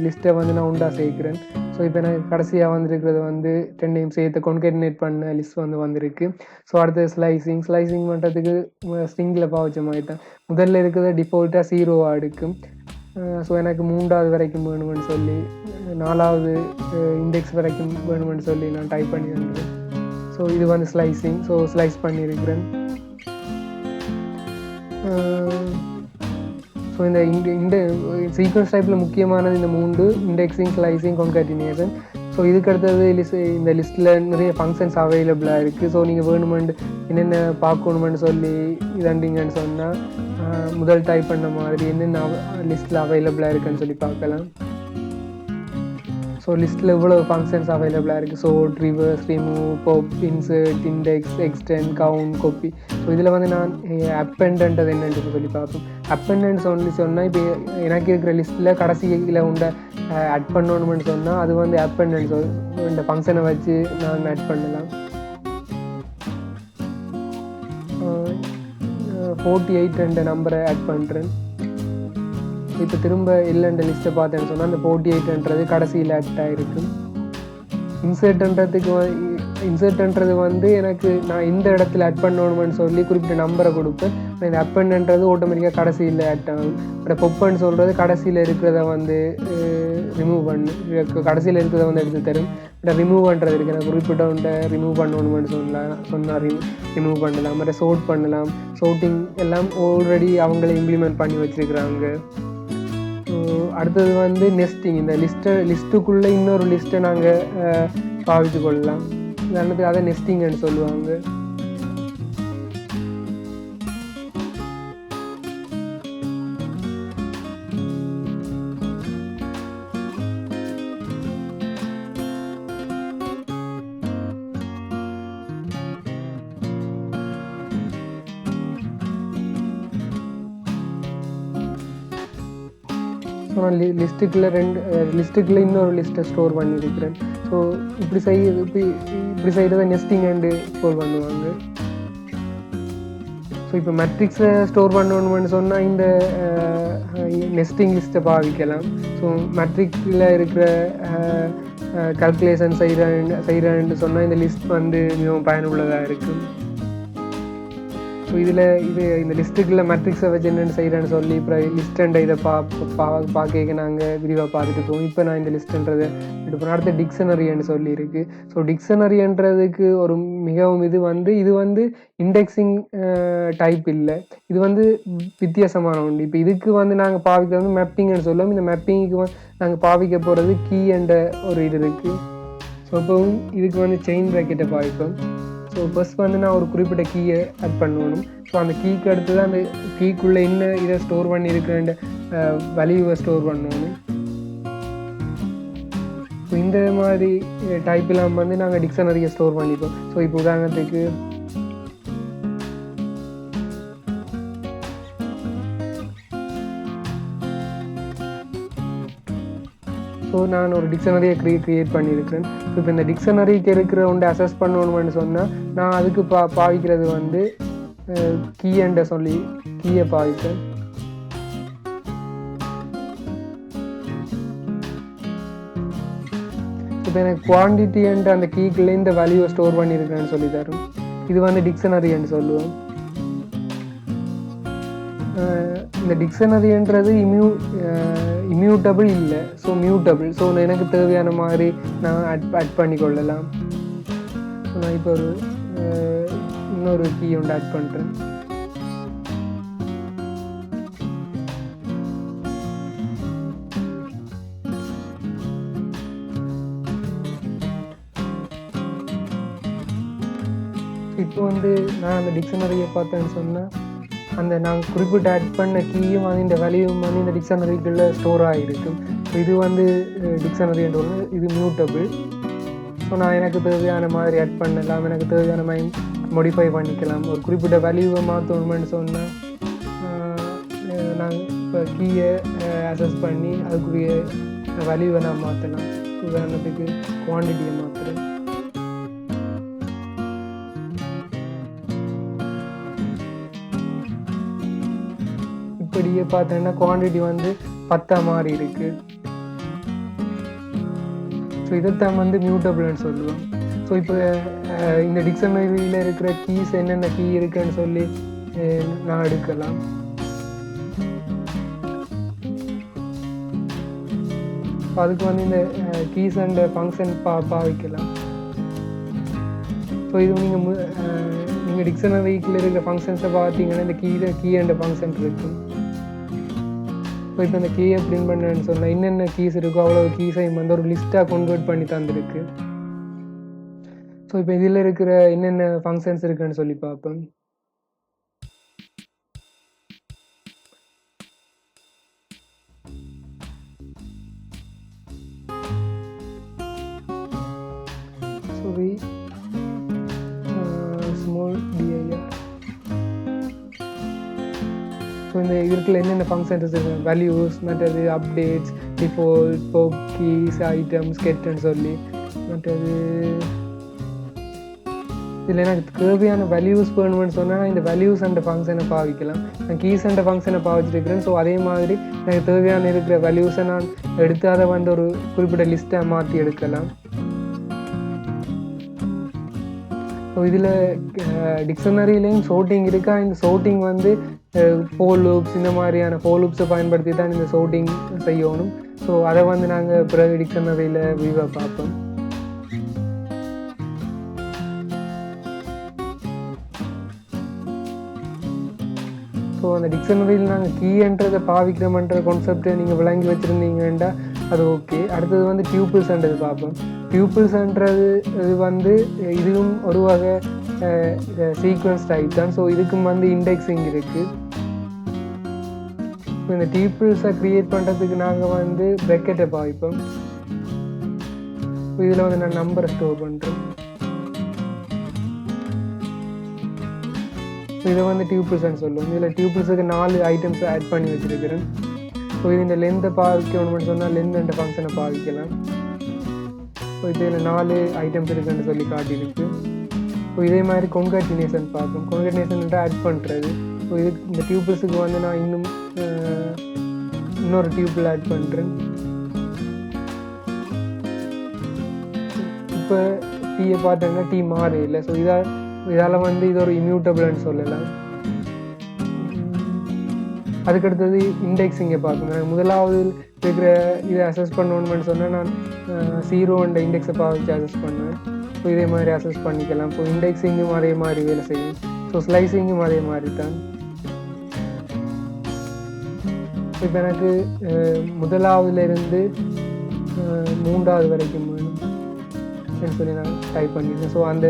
லிஸ்ட்டை வந்து நான் உண்டாக சேர்க்கிறேன். ஸோ இப்போ எனக்கு கடைசியாக வந்துருக்கிறது வந்து 2ஐயும் சேர்த்து கான்காட்டினேட் பண்ண லிஸ்ட் வந்திருக்கு. ஸோ அடுத்தது ஸ்லைசிங் பண்ணுறதுக்கு ஸ்ட்ரிங்கில் பாவச்ச மாதிரி தான். முதல்ல இருக்கிறத டிஃபால்ட்டாக 0வாக எடுக்கும். ஸோ எனக்கு 3வது வரைக்கும் வேணுமென்னு சொல்லி 4வது இண்டெக்ஸ் வரைக்கும் வேணுமென்னு சொல்லி நான் டைப் பண்ணிடுறேன். ஸோ இது வந்து ஸ்லைசிங். ஸோ ஸ்லைஸ் பண்ணியிருக்கிறேன். ஸோ இந்த சீக்வன்ஸ் டைப்பில் முக்கியமானது இந்த 3: இண்டெக்ஸிங், ஸ்லைசிங், கான்காட்டினேஷன். ஸோ இதுக்கு அடுத்தது இந்த லிஸ்ட்டில் நிறைய ஃபங்க்ஷன்ஸ் அவைலபிளாக இருக்குது. ஸோ நீங்கள் வேணுமெண்டு என்னென்ன பார்க்கணுமென்னு சொல்லி இதண்டிங்கன்னு சொன்னால் முதல் டைப் பண்ண மாதிரி என்னென்ன லிஸ்ட்டில் அவைலபிளாக இருக்குன்னு சொல்லி பார்க்கலாம். ஸோ லிஸ்ட்டில் இவ்வளோ ஃபங்க்ஷன்ஸ் அவைலபிளாக இருக்குது. So reverse, remove, pop, insert, index, extend, count, copy. So இதில் வந்து நான் அப்பெண்டன்றது என்னென்னு சொல்லி பார்ப்போம். அப்பெண்டன்ஸ் சொன்னால் இப்போ எனக்கு இருக்கிற லிஸ்ட்டில் கடைசியில் உண்ட ஆட் பண்ணணும்னு சொன்னால் அது வந்து அப்பெண்டன்ஸ் இந்த ஃபங்க்ஷனை வச்சு நான் ஆட் பண்ணலாம். 48 என்ற நம்பரை ஆட் பண்ணுறேன். இப்போ திரும்ப இல்லைன்ற லிஸ்ட்டை பார்த்தேன்னு சொன்னால் அந்த 48ன்றது கடைசியில் ஆட் ஆகிருக்கு. இன்சர்ட்ன்றது வந்து எனக்கு நான் இந்த இடத்துல ஆட் பண்ணணும்னு சொல்லி குறிப்பிட்ட நம்பரை கொடுப்பேன். இந்த அப்பெண்ட்ன்றது ஆட்டோமேட்டிக்காக கடைசியில் ஆட் ஆகும். இப்போ பொப்புன்னு சொல்கிறது கடைசியில் இருக்கிறத வந்து ரிமூவ் கடைசியில் இருக்கிறத வந்து எடுத்து தரும். இப்போ ரிமூவ் பண்ணுறது இருக்குது. நான் குறிப்பிட்ட ஒன்றை ரிமூவ் பண்ணணும்னு சொன்னால் ரிமூவ் பண்ணலாம். மற்ற சோர்ட் பண்ணலாம். சோர்ட்டிங் எல்லாம் ஆல்ரெடி அவங்களே இம்ப்ளிமெண்ட் பண்ணி வச்சுருக்கிறாங்க. அடுத்தது வந்து நெஸ்டிங். இந்த லிஸ்ட்டுக்குள்ளே இன்னொரு லிஸ்ட்டை நாங்கள் பாவித்து கொள்ளலாம். உதாரணத்துக்கு அதை நெஸ்டிங்னு சொல்லுவாங்க. ஸோ நான் லிஸ்ட்டுக்குள்ளே இன்னொரு லிஸ்ட்டை ஸ்டோர் பண்ணியிருக்கிறேன். ஸோ இப்படி செய்கிறத நெஸ்டிங் அண்டு ஸ்டோர் பண்ணுவாங்க. ஸோ இப்போ மேட்ரிக்ஸை ஸ்டோர் பண்ணணும்னு சொன்னால் இந்த நெஸ்டிங் லிஸ்ட்டை பாவிக்கலாம். ஸோ மேட்ரிக்ஸில் இருக்கிற கால்குலேஷன் செய்கிறேன்னு சொன்னால் இந்த லிஸ்ட் வந்து மிகவும் பயனுள்ளதாக இருக்கும். ஸோ ஸோ இதில் இந்த லிஸ்ட்டுக்குள்ள மேட்ரிக்ஸை வச்சு என்னென்னு செய்கிறேன்னு சொல்லி இப்போ லிஸ்டண்டை இதை பார்க்க நாங்கள் விரிவாக பார்த்துட்டு போவோம். இப்போ நான் இந்த லிஸ்ட்டுன்றதை இப்போ அடுத்த டிக்ஷனரின்னு சொல்லியிருக்கு. ஸோ டிக்ஷனரின்றதுக்கு ஒரு மிகவும் இது வந்து இண்டெக்ஸிங் டைப் இல்லை, இது வந்து வித்தியாசமான ஒன்று. இப்போ இதுக்கு நாங்கள் பாவிக்கிறது மேப்பிங்னு சொல்லுவோம். இந்த மேப்பிங்க்கு நாங்கள் பாவிக்க போகிறது கீ என்ற ஒரு இது இருக்குது. ஸோ இப்போவும் இதுக்கு செயின் ப்ராக்கெட்டை பாவிப்போம். ஸோ ஃபர்ஸ்ட் நான் ஒரு குறிப்பிட்ட கீயை ஆட் பண்ணணும். ஸோ அந்த கீக்கு அடுத்து தான் அந்த கீக்குள்ளே என்ன இதை ஸ்டோர் பண்ணியிருக்கிற வேல்யூவை ஸ்டோர் பண்ணணும். ஸோ இந்த மாதிரி டைப்லாம் நாங்கள் டிக்ஷனரியை ஸ்டோர் பண்ணிப்போம். ஸோ இப்போ உதாரணத்துக்கு ஸோ நான் ஒரு டிக்ஷனரியை க்ரியேட் பண்ணியிருக்கிறேன். ஸோ இப்போ இந்த டிக்ஷனரிக்கு இருக்கிற ஒன்று அசஸ் பண்ணணும்னு சொன்னால் நான் அதுக்கு பாவிக்கிறது கீயண்ட சொல்லி கீயை பாவிப்பேன். இப்போ எனக்கு குவான்டிட்டி என்ற அந்த கீக்குள்ளே இந்த வேல்யூவை ஸ்டோர் பண்ணியிருக்கிறேன்னு சொல்லி தரும். இது டிக்ஷனரின்னு சொல்லுவோம். இந்த டிக்ஷனரின்றது இம்யூட்டபிள் இல்லை, ஸோ மியூட்டபிள். ஸோ எனக்கு தேவையான மாதிரி நான் ஆட் பண்ணி கொள்ளலாம். ஸோ நான் இப்போ இன்னொரு கீ ஒன்று ஆட் பண்ணுறேன். இப்போ நான் அந்த டிக்ஷனரியை பார்த்தேன்னு சொன்னால் அந்த நாங்கள் குறிப்பிட்டு ஆட் பண்ண கீயும் இந்த வேல்யூவும் இந்த டிக்ஷனரிக்குள்ளே ஸ்டோர் ஆகிருக்கும். இது டிக்ஷனரின்ற ஒன்று, இது மியூட்டபிள். ஸோ நான் எனக்கு தேவையான மாதிரி ஆட் பண்ணலாம், எனக்கு தேவையான மாதிரி மோடிஃபை பண்ணிக்கலாம். ஒரு குறிப்பிட்ட வேல்யூவை மாற்றணும்னு சொன்னால் நாங்கள் இப்போ கீயை அசஸ் பண்ணி அதுக்குரிய வேல்யூவை நான் மாற்றலாம். உதாரணத்துக்கு குவான்டிட்டியை மாற்றுறேன். இப்படியே பார்த்தோன்னா குவான்டிட்டி 10 மாறி இருக்கு. ஸோ இதைத்தான் மியூட்டபிள்னு சொல்லுவோம். ஸோ இப்போ இந்த டிக்ஷனரியில் இருக்கிற கீஸ் என்னென்ன கீ இருக்குன்னு சொல்லி நான் எடுக்கலாம். அதுக்கு இந்த கீஸ் அண்ட் ஃபங்க்ஷன் பாவிக்கலாம். ஸோ இது நீங்கள் டிக்ஷனரிக்குள்ள இருக்கிற ஃபங்க்ஷன்ஸை பார்த்தீங்கன்னா இந்த கீ அண்ட் ஃபங்க்ஷன் இருக்கும். இப்போ இந்த கீயை பிரிண்ட் பண்ணேன்னு சொன்னால் என்னென்ன கீஸ் இருக்கோ அவ்வளோ கீஸையும் ஒரு லிஸ்ட்டாக கன்வெர்ட் பண்ணி தந்துருக்கு. ஸோ இப்போ இதில் இருக்கிற என்னென்ன ஃபங்க்ஷன்ஸ் இருக்குன்னு சொல்லி பார்ப்போம். small dir. ஸோ இந்த இதுக்குள்ள என்னென்ன ஃபங்க்ஷன்ஸ் இருக்குது, வேல்யூஸ், மற்றது updates, default, pop, keys, items, கெட்டுன்னு சொல்லி மற்றது இதில் எனக்கு தேவையான வேல்யூஸ் வேணும்னு சொன்னால் இந்த வேல்யூஸ் அண்ட் ஃபங்க்ஷனை பாவிக்கலாம். நான் கீஸ் அண்ட் ஃபங்க்ஷனை பாவிச்சிருக்கிறேன். ஸோ அதே மாதிரி எனக்கு தேவையான இருக்கிற வேல்யூஸை நான் எடுத்து அதை ஒரு குறிப்பிட்ட லிஸ்ட்டை மாற்றி எடுக்கலாம். ஸோ இதில் டிக்ஷனரியிலையும் சோர்ட்டிங் இருக்கா. இந்த சோர்ட்டிங் ஃபோர் லூப்ஸ், இந்த மாதிரியான ஃபோர் லூப்ஸை பயன்படுத்தி தான் இந்த சோர்ட்டிங் செய்யணும். ஸோ அதை நாங்கள் பிறகு டிக்ஷனரியில் விரிவாக பார்ப்போம். ஸோ அந்த டிக்ஷனரியில் நாங்கள் கீன்றதை பாவிக்கிறோம்ன்ற கான்செப்டை நீங்கள் விளங்கி வச்சுருந்தீங்கன்னா அது ஓகே. அடுத்தது டியூப்பிள்ஸ்ன்றது பார்ப்போம். டியூப்பிள்ஸ்ன்றது இது இதுவும் ஒரு வகை சீக்வன்ஸ் டைப் தான். ஸோ இதுக்கும் இண்டெக்ஸிங் இருக்குது. இந்த டியூப்பிள்ஸை க்ரியேட் பண்ணுறதுக்கு நாங்கள் ப்ராக்கெட்டை பாவிப்போம். இதில் நான் நம்பரை ஸ்டோர் பண்ணுறேன். இதை டியூப்பிள்ஸ்ன்னு சொல்லுவோம். இதில் டியூப்பிள்ஸுக்கு 4 ஐட்டம்ஸ் ஆட் பண்ணி வச்சுருக்கிறேன். ஸோ இந்த லென்த்தை பாவிக்கணும்னு சொன்னால் லென்த் என்ற ஃபங்க்ஷனை பாவிக்கலாம். ஸோ இதில் 4 ஐட்டம்ஸ் இருக்குன்னு சொல்லி காட்டியிருக்கு. ஸோ இதே மாதிரி கொங்கட்டினேஷன் பார்ப்போம். கொங்கட்டினேஷன் ஆட் பண்ணுறது. ஸோ இந்த டியூப்பிள்ஸுக்கு நான் இன்னொரு டியூப்பிள் ஆட் பண்ணுறேன். இப்போ டீயை பார்த்தோன்னா டீ மாறு இல்லை. ஸோ இதால் இது ஒரு இம்யூட்டபிள்னு சொல்லலாம். அதுக்கடுத்தது இண்டெக்ஸிங்கை பார்க்கணும். எனக்கு முதலாவது இருக்கிற இதை அசஸ் பண்ணணும்னு சொன்னால் நான் 0 என்ற இண்டெக்ஸை பாவிச்சு அசஸ் பண்ணுவேன். ஸோ இதே மாதிரி அசஸ் பண்ணிக்கலாம். ஸோ இண்டெக்ஸிங்கும் அதே மாதிரி வேலை செய்யும். ஸோ ஸ்லைசிங்கும் அதே மாதிரி தான். இப்போ எனக்கு முதலாவதுலேருந்து 3வது வரைக்கும் வேணும் சொல்லி நான் டைப் பண்ணிட்டேன். ஸோ அந்த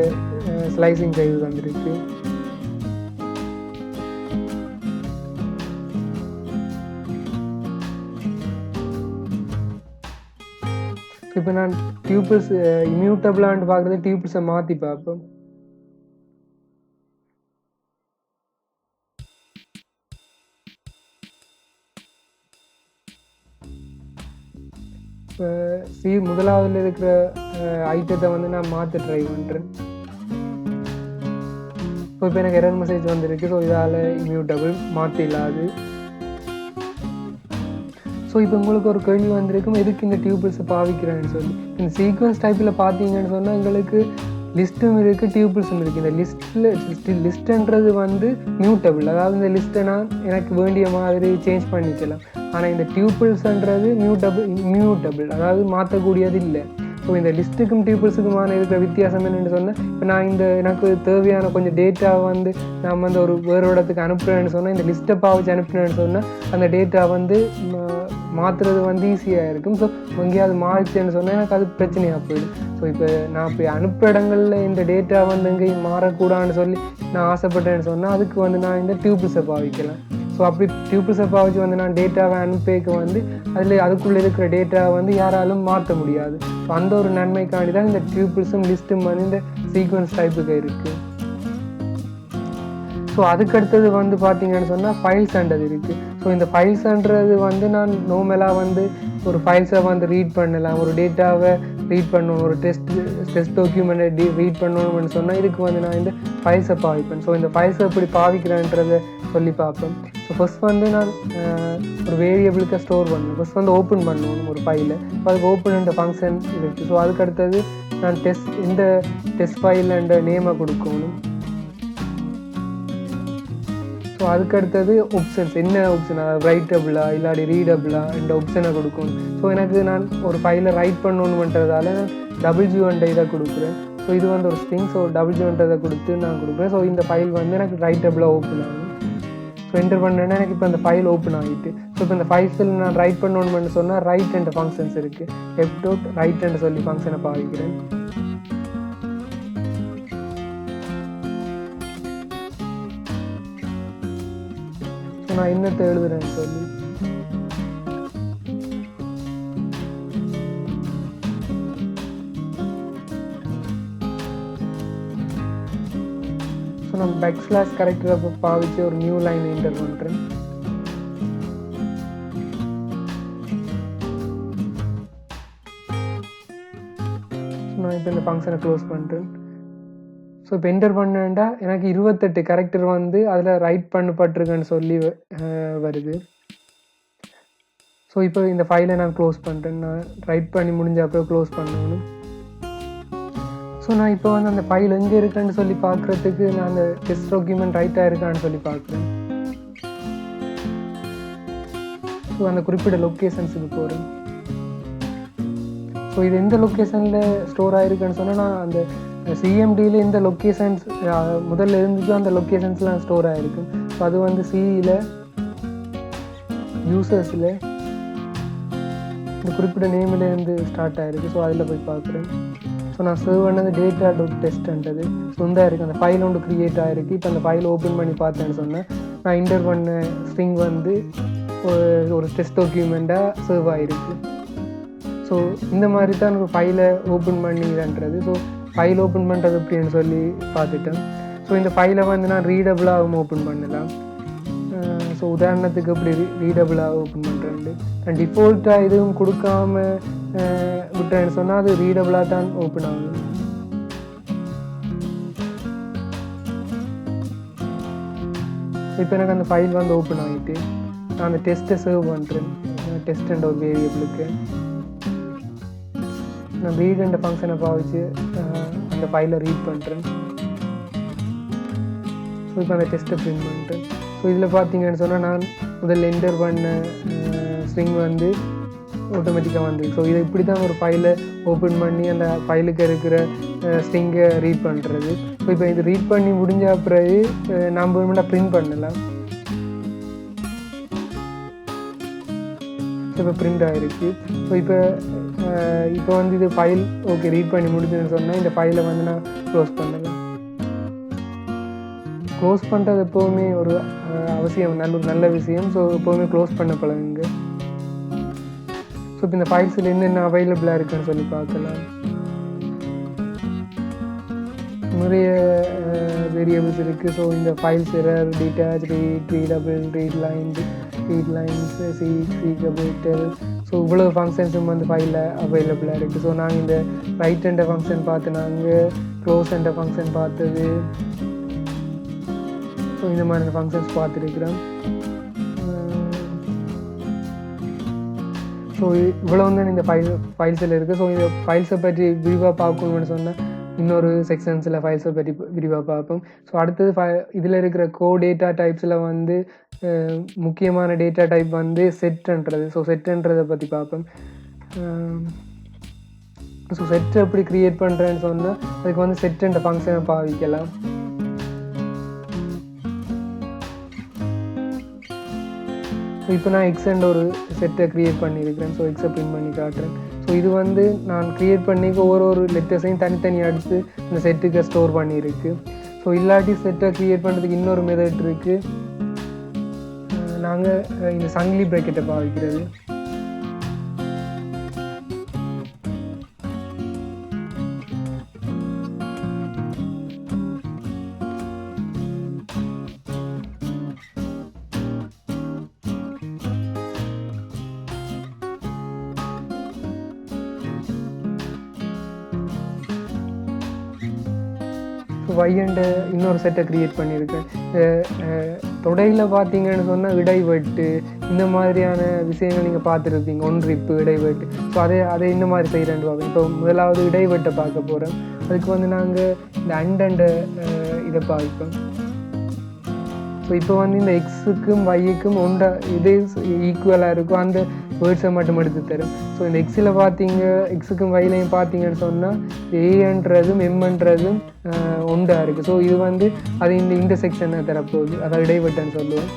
ஸ்லைசிங் சைஸ் வந்துருக்கு. இப்போ நான் டியூபிள்ஸ் இம்யூட்டபிளான்னு பார்க்குறது டியூபிள்ஸை மாற்றி பார்ப்போம். இப்போ முதலாவதுல இருக்கிற ஐட்டத்தை வந்து நான் மாற்ற ட்ரை பண்ணுறேன். இப்போ எனக்கு எரர் மெசேஜ் வந்துருக்கு. ஸோ இதால் இம்யூட்டபிள் மாற்றிடலாது. ஸோ இப்போ உங்களுக்கு ஒரு கேள்வி வந்திருக்கும், எதுக்கு இந்த டியூபிள்ஸை பாவிக்கிறேன்னு சொல்லி. இந்த சீக்வன்ஸ் டைப்பில் பார்த்தீங்கன்னு சொன்னால் எங்களுக்கு லிஸ்ட்டும் இருக்குது, டியூபிள்ஸும் இருக்குது. இந்த லிஸ்ட்டுன்றது வந்து மியூட்டபிள், அதாவது இந்த லிஸ்ட்டை நான் எனக்கு வேண்டிய மாதிரி சேஞ்ச் பண்ணிக்கலாம். ஆனால் இந்த டியூபிள்ஸ்ன்றது மியூட்டபிள், அதாவது மாற்றக்கூடியது இல்லை. ஸோ இந்த லிஸ்ட்டுக்கும் டியூபிள்ஸுக்குமான இருக்கிற வித்தியாசம் என்னென்னு சொன்னால், இப்போ நான் எனக்கு தேவையான கொஞ்சம் டேட்டாவை வந்து நான் வந்து ஒரு வேறு இடத்துக்கு அனுப்புகிறேன்னு சொன்னால், இந்த லிஸ்ட்டை பாவிச்சு அனுப்புனேன்னு சொன்னால் அந்த டேட்டா வந்து மாற்றுறது வந்து ஈஸியாக இருக்கும். ஸோ எங்கேயாவது மாறிச்சேன்னு சொன்னால் எனக்கு அது பிரச்சனையாக போயிடும். ஸோ இப்போ நான் இப்போ அனுப்புகிற இடங்களில் இந்த டேட்டா வந்து எங்கேயும் மாறக்கூடாதுன்னு சொல்லி நான் ஆசைப்பட்டேன்னு சொன்னால் அதுக்கு வந்து நான் இந்த டியூபிள்ஸை பாவிக்கலாம். ஸோ அப்படி டியூபிள்ஸை பாவிச்சு வந்து நான் டேட்டாவை அனுப்பிக்க வந்து அதுக்குள்ளே இருக்கிற டேட்டாவை வந்து யாராலும் மாற்ற முடியாது. ஸோ அந்த ஒரு நன்மைக்காண்டி தான் இந்த டியூபிள்ஸும் லிஸ்ட்டும் வந்து இந்த சீக்வன்ஸ் டைப்புக்கு இருக்குது. ஸோ அதுக்கடுத்தது வந்து பார்த்தீங்கன்னு சொன்னால் ஃபைல்ஸ்ன்றது இருக்குது. ஸோ இந்த ஃபைல்ஸ்ன்றது வந்து நான் நார்மலாக வந்து ஒரு ஃபைல்ஸை வந்து ரீட் பண்ணலாம், ஒரு டேட்டாவை ரீட் பண்ணணும், ஒரு டெஸ்ட் டாக்குமெண்ட்டை ரீட் பண்ணணும்னு சொன்னால் இதுக்கு வந்து நான் இந்த ஃபைல்ஸை பாவிப்பேன். ஸோ இந்த ஃபைல்ஸை எப்படி பாவிக்கிறேன்றதை சொல்லி பார்ப்பேன். ஸோ ஃபஸ்ட் வந்து நான் ஒரு வேரியபிளுக்கு ஸ்டோர் பண்ணணும். ஃபஸ்ட் வந்து ஓப்பன் பண்ணணும் ஒரு ஃபைலை. ஸோ அதுக்கு ஓப்பன் ஃபங்க்ஷன் இருக்குது. ஸோ அதுக்கடுத்தது நான் இந்த டெஸ்ட் ஃபைல் என்ற நேமை கொடுக்கணும். ஸோ அதுக்கடுத்தது ஆப்ஷன்ஸ், என்ன ஆப்ஷன், அதாவது ரைட்டபிளா இல்லாடி ரீடபிளா என்ற ஆப்ஷனை கொடுக்கணும். ஸோ எனக்கு நான் ஒரு ஃபைலை ரைட் பண்ணணுன்றதால நான் WG1 இதை கொடுக்குறேன். ஸோ இது வந்து ஒரு ஸ்ட்ரிங். ஸோ WG1 கொடுத்து நான் கொடுக்குறேன். ஸோ இந்த ஃபைல் வந்து எனக்கு ரைட்டபிளாக ஓப்பன் ஆகும். ஸோ என்டர் பண்ணேன்னா எனக்கு இப்போ அந்த ஃபைல் ஓப்பன் ஆகிட்டு. ஸோ இப்போ இந்த ஃபைல்ஸில் நான் ரைட் பண்ணணும்னு சொன்னால் ரைட் என்ற ஃபங்க்ஷன்ஸ் இருக்குது. f.write என்று சொல்லி ஃபங்க்ஷனை பாவிக்கிறேன். ஸோ நான் என்னத்தை எழுதுறேன்னு சொல்லி ஸோ நான் பேக்ஸ்லாஷ் கரெக்டரை பாவிச்சு ஒரு நியூ லைன் என்டர் பண்ணுறேன். ஸோ நான் இப்போ இந்த ஃபங்க்ஷனை க்ளோஸ் பண்ணுறேன். ஸோ இப்போ என்டர் பண்ணேன்டா எனக்கு 28 கேரக்டர் வந்து அதில் ரைட் பண்ணப்பட்டிருக்குன்னு சொல்லி வருது. ஸோ இப்போ இந்த ஃபைலை நான் க்ளோஸ் பண்ணுறேன். நான் ரைட் பண்ணி முடிஞ்ச அப்புறம் க்ளோஸ் பண்ணணும். ஸோ நான் இப்போ வந்து அந்த ஃபைல் எங்கே இருக்குன்னு சொல்லி பார்க்குறதுக்கு நான் அந்த டெஸ்ட் டாக்குமெண்ட் ரைட்டாக இருக்கான்னு சொல்லி பார்க்குறேன். ஸோ அந்த குறிப்பிட்ட லொக்கேஷன்ஸுக்கு போகிறேன். ஸோ இது எந்த லொக்கேஷனில் ஸ்டோர் ஆகிருக்குன்னு சொன்னால் நான் அந்த சிஎம்டியில் இந்த லொக்கேஷன்ஸ் முதல்ல இருந்துச்சோ அந்த லொக்கேஷன்ஸ்லாம் ஸ்டோர் ஆகிருக்கு. ஸோ அது வந்து சிஇயில் யூசர்ஸில் இந்த குறிப்பிட்ட நேமிலேருந்து ஸ்டார்ட் ஆகிருக்கு. ஸோ அதில் போய் பார்க்குறேன். ஸோ நான் சர்வ் பண்ணது data.testன்றது சொந்தமாக இருக்குது. அந்த ஃபைல் ஒன்று க்ரியேட் ஆகிருக்கு. இப்போ அந்த ஃபைல் ஓப்பன் பண்ணி பார்த்தேன்னு சொன்னேன். நான் என்டர் பண்ண ஸ்ட்ரிங் வந்து ஒரு டெஸ்ட் டாக்குமெண்ட்டாக சர்வ் ஆகிருக்கு. ஸோ இந்த மாதிரி தான் எனக்கு ஃபைலை ஓப்பன் பண்ணிடுன்றது. ஸோ ஃபைல் ஓப்பன் பண்ணுறது எப்படின்னு சொல்லி பார்த்துட்டேன். ஸோ இந்த ஃபைலை வந்து நான் ரீடபிளாகவும் ஓப்பன் பண்ணலாம். ஸோ உதாரணத்துக்கு எப்படி ரீடபிளாக ஓப்பன் பண்ணுறேன். நான் டிஃபால்ட்டாக எதுவும் கொடுக்காம விட்டேன்னு சொன்னால் அது ரீடபிளாக தான் ஓப்பன் ஆகும். இப்போ எனக்கு அந்த ஃபைல் வந்து ஓப்பன் ஆகிட்டு நான் அந்த டெஸ்ட்டை சர்வ் பண்ணுறேன். டெஸ்ட்ன்ற ஒரு வேரியபிளுக்கு நான் ரீட் என்ற ஃபங்க்ஷனை பாவிச்சு அந்த ஃபைலை ரீட் பண்ணுறேன். ஸோ இப்போ அந்த டெஸ்ட்டை பிரிண்ட் பண்ணுறேன். ஸோ இதில் பார்த்தீங்கன்னு சொன்னால் நான் முதல்ல என்டர் பண்ண ஸ்ட்ரிங் வந்து ஆட்டோமேட்டிக்காக வந்துருக்கு. ஸோ இதை இப்படி தான் ஒரு ஃபைலை ஓப்பன் பண்ணி அந்த ஃபைலுக்கு இருக்கிற ஸ்ட்ரிங்கை ரீட் பண்ணுறது. ஸோ இப்போ இது ரீட் பண்ணி முடிஞ்ச பிறகு நம்ம வேணுமெண்டா பிரிண்ட் பண்ணலாம். இப்போ பிரிண்ட் ஆகிருக்கு. ஸோ இப்போ வந்து இது ஃபைல் ஓகே ரீட் பண்ணி முடிச்சுன்னு சொன்னால் இந்த ஃபைலை வந்து நான் க்ளோஸ் பண்ணலாம். க்ளோஸ் பண்ணுறது எப்போவுமே ஒரு அவசியம், நல்ல விஷயம். ஸோ எப்போவுமே க்ளோஸ் பண்ண பழகுங்க. ஸோ இப்போ இந்த ஃபைல்ஸில் என்னென்ன அவைலபிளாக இருக்குன்னு சொல்லி பார்க்கலாம். நிறைய வேரியபிள்ஸ் இருக்குது. ஸோ இந்த files error, detach, readable, readlines, seekable. So இவ்வளோ ஃபங்க்ஷன்ஸும் வந்து ஃபைலில் அவைலபிளாக இருக்குது. ஸோ நாங்கள் இந்த ரைட் என்ற ஃபங்க்ஷன் பார்த்து நாங்கள் க்ளோஸ் என்ற ஃபங்க்ஷன் பார்த்தது. ஸோ இந்த மாதிரி ஃபங்க்ஷன்ஸ் பார்த்துருக்குறோம். ஸோ இவ்வளோ வந்து இந்த ஃபைல்ஸில் இருக்குது. ஸோ இந்த ஃபைல்ஸை பற்றி விரிவாக பார்க்கணும்னு சொன்னால் இன்னொரு செக்ஷன்ஸில் ஃபைல்ஸை பற்றி விரிவாக பார்ப்போம். ஸோ அடுத்தது இதில் இருக்கிற டேட்டா டைப்ஸில் வந்து முக்கியமான டேட்டா டைப் வந்து செட்டுன்றது. ஸோ செட்டுன்றதை பற்றி பார்ப்போம். ஸோ செட் எப்படி க்ரியேட் பண்ணுறேன்னு சொன்னால் அதுக்கு வந்து செட்டுன்ற ஃபங்க்ஷனை பாவிக்கலாம். இப்போ நான் எக்ஸெண்ட் ஒரு செட்டை க்ரியேட் பண்ணியிருக்கிறேன். ஸோ எக்ஸை பிரிண்ட் பண்ணி காட்டுறேன். ஸோ இது வந்து நான் க்ரியேட் பண்ணிக்க ஒரு லெட்டர்ஸையும் தனித்தனியாக எடுத்து இந்த செட்டுக்கு ஸ்டோர் பண்ணியிருக்கு. ஸோ இல்லாட்டி செட்டை க்ரியேட் பண்ணுறதுக்கு இன்னொரு மெத்தட் இருக்குது. நாங்கள் இந்த சங்கிலி ப்ராக்கெட்டை பாவிக்கிறது. வையண்டு இன்னொரு செட்டை க்ரியேட் பண்ணியிருக்கேன். தொடையில் பார்த்தீங்கன்னு சொன்னால் இடைவெட்டு இந்த மாதிரியான விஷயங்கள் நீங்கள் பார்த்துருப்பீங்க. ஒன்றிப்பு, இடைவெட்டு. ஸோ அதை இந்த மாதிரி செய்கிறேன்னு பார்ப்போம். இப்போ முதலாவது இடைவெட்டை பார்க்க போகிறோம். அதுக்கு வந்து நாங்கள் இந்த அண்டை இதை பார்ப்போம். ஸோ இப்போ வந்து இந்த எக்ஸுக்கும் ஒய்க்கும் இதே ஈக்குவலாக இருக்கும் அந்த வேர்ட்ஸை மட்டும் எடுத்து தரும். ஸோ இந்த எக்ஸில் எக்ஸுக்கும் ஒய்லையும் பார்த்தீங்கன்னு சொன்னால் ஏன்றதும் எம்ன்றதும் ஒன்றாக இருக்குது. ஸோ இது வந்து அது இந்த இன்டர்செக்ஷனை தரப்போகுது, அதாவது இடைவெட்டுன்னு சொல்லுவோம்.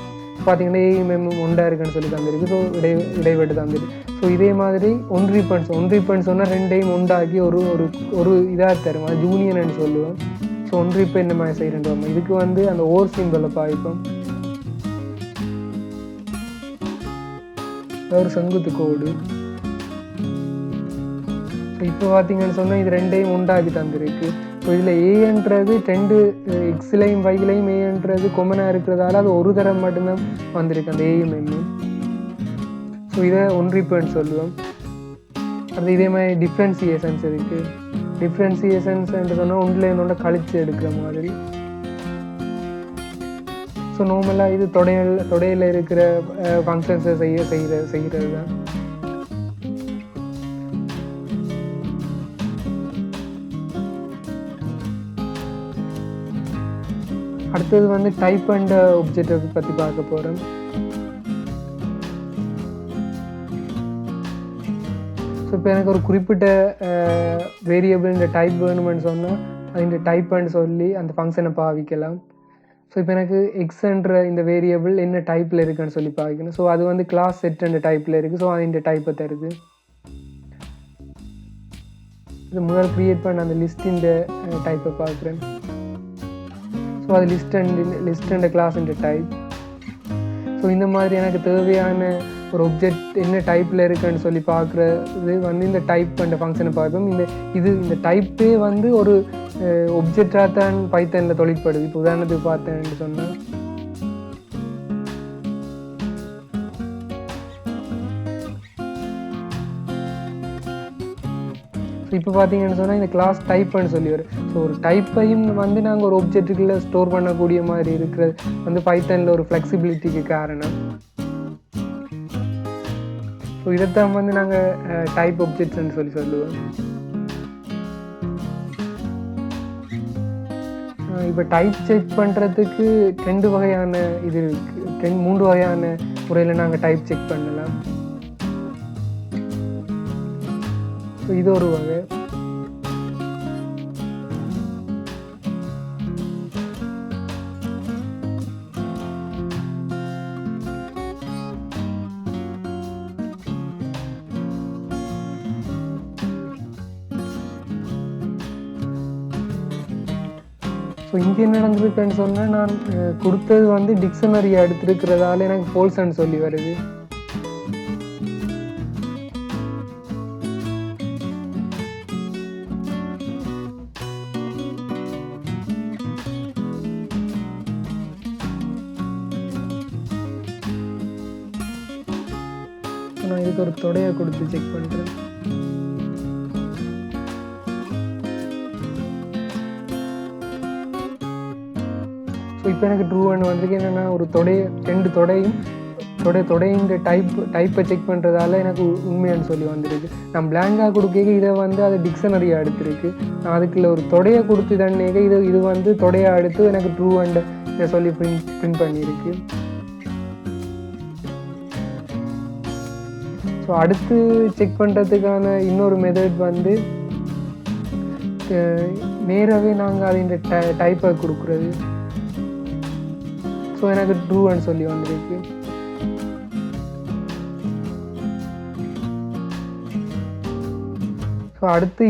பார்த்தீங்கன்னா ஏயும் எம்மும் ஒன்றாக இருக்குன்னு சொல்லி தந்துருக்கு. ஸோ இடைவெட்டு தந்துருக்கு. ஸோ இதே மாதிரி ஒன்றிப்பன்னு சொன்னால் ரெண்டையும் ஒன்றாக்கி ஒரு இதாக தரும், அது ஜூனியன்னு சொல்லுவோம். ஸோ ஒன்றிப்பு என்ன மாதிரி செய்கிறோம். இதுக்கு வந்து அந்த ஓர் சிம்பிளை பாய்ப்போம். ஒரு செங்குத்து கோடு. இப்போ பார்த்தீங்கன்னு சொன்னால் இது ரெண்டையும் உண்டாக்கி தந்துருக்கு. ஸோ இதில் ஏன்றது ரெண்டு எக்ஸ்லையும் ஒய்லையும் ஏன்றது கொமனாக இருக்கிறதால அது ஒரு தரம் மட்டும்தான் வந்திருக்கு, அந்த ஏயும் எம்மும். ஸோ இதை ஒன்றிப்புன்னு சொல்லுவோம். அது இதே மாதிரி டிஃப்ரென்சியேஷன்ஸ் இருக்குது. டிஃப்ரென்சியேஷன்ஸ் என்று சொன்னால் ஒன்றில் கழிச்சு எடுக்கிற மாதிரி. ஸோ நார்மலாக இது தொடையில் இருக்கிற ஃபங்க்ஷன்ஸை செய்கிறது தான். அடுத்தது வந்து டைப் அண்ட் ஆப்ஜெக்டை பற்றி பார்க்க போகிறோம். ஸோ இப்போ எனக்கு ஒரு குறிப்பிட்ட வேரியபிள் இந்த டைப் வேணுமென்னு சொன்னால் அது இந்த டைப்னு சொல்லி அந்த ஃபங்க்ஷனை பாவிக்கலாம். ஸோ இப்போ எனக்கு எக்ஸ்ன்ற இந்த வேரியபிள் என்ன டைப்பில் இருக்குன்னு சொல்லி பாவிக்கணும். ஸோ அது வந்து கிளாஸ் செட் அந்த டைப்பில் இருக்குது. ஸோ அது இந்த டைப்பை தருது. இது முதல் க்ரியேட் பண்ண அந்த லிஸ்டின் டைப்பை பார்க்குறேன். ஸோ அது லிஸ்ட் அண்ட் கிளாஸ் இந்த டைப். ஸோ இந்த மாதிரி எனக்கு தேவையான ஒரு ஒப்ஜெக்ட் என்ன டைப்பில் இருக்குன்னு சொல்லி பார்க்குறது வந்து இந்த டைப் அண்ட் ஃபங்க்ஷனை பார்ப்போம். இந்த டைப்பே வந்து ஒரு ஒப்ஜெக்டாக தான் பைத்தனில் தொழிற்படுது. இப்போ உதாரணத்துக்கு பார்த்தேன்னு சொன்னால் இப்போ பார்த்தீங்கன்னு சொன்னால் இந்த கிளாஸ் டைப்னு சொல்லி வரும். ஸோ ஒரு டைப்பையும் வந்து நாங்கள் ஒரு ஒப்ஜெக்ட்டுக்குள்ளே ஸ்டோர் பண்ணக்கூடிய மாதிரி இருக்கிறது வந்து பைத்தனில் ஒரு ஃப்ளெக்சிபிலிட்டிக்கு காரணம். ஸோ இதைத்தான் வந்து நாங்கள் டைப் ஒப்ஜெக்ட்ஸ்ன்னு சொல்லுவோம். இப்போ டைப் செக் பண்ணுறதுக்கு 2 வகையான இது இருக்குது, 3 வகையான முறையில் நாங்கள் டைப் செக் பண்ணலாம். ஸோ இது ஒரு வகை. ஸோ இங்கே என்ன நடந்திருக்குன்னு சொன்னால், நான் கொடுத்தது வந்து டிக்ஷனரியை எடுத்துருக்கிறதால எனக்கு ஃபால்ஸ்ன்னு சொல்லி வருது. நான் இதுக்கு ஒரு தொடையை கொடுத்து செக் பண்ணுறேன். ஸோ இப்போ எனக்கு ட்ரூ ஒன்று வந்திருக்கு. என்னென்னா ஒரு ரெண்டு தொடையும் டைப்பை செக் பண்ணுறதால எனக்கு உண்மையானு சொல்லி வந்துருக்கு. நான் பிளாங்காக கொடுக்க இதை வந்து அது டிக்ஷனரியாக எடுத்துருக்கு. நான் அதுக்குள்ள ஒரு தொடையை கொடுத்து தண்ணேக்க இது வந்து தொடையாக எடுத்து எனக்கு ட்ரூ அண்ட் இதை சொல்லி பிரிண்ட் பண்ணியிருக்கு. ஸோ அடுத்து செக் பண்ணுறதுக்கான இன்னொரு மெத்தட் வந்து நேராகவே நாங்கள் அதின் டைப்பை கொடுக்குறது. ஸோ எனக்கு ட்ரூன்னு சொல்லி வந்திருக்கு. ஸோ அடுத்து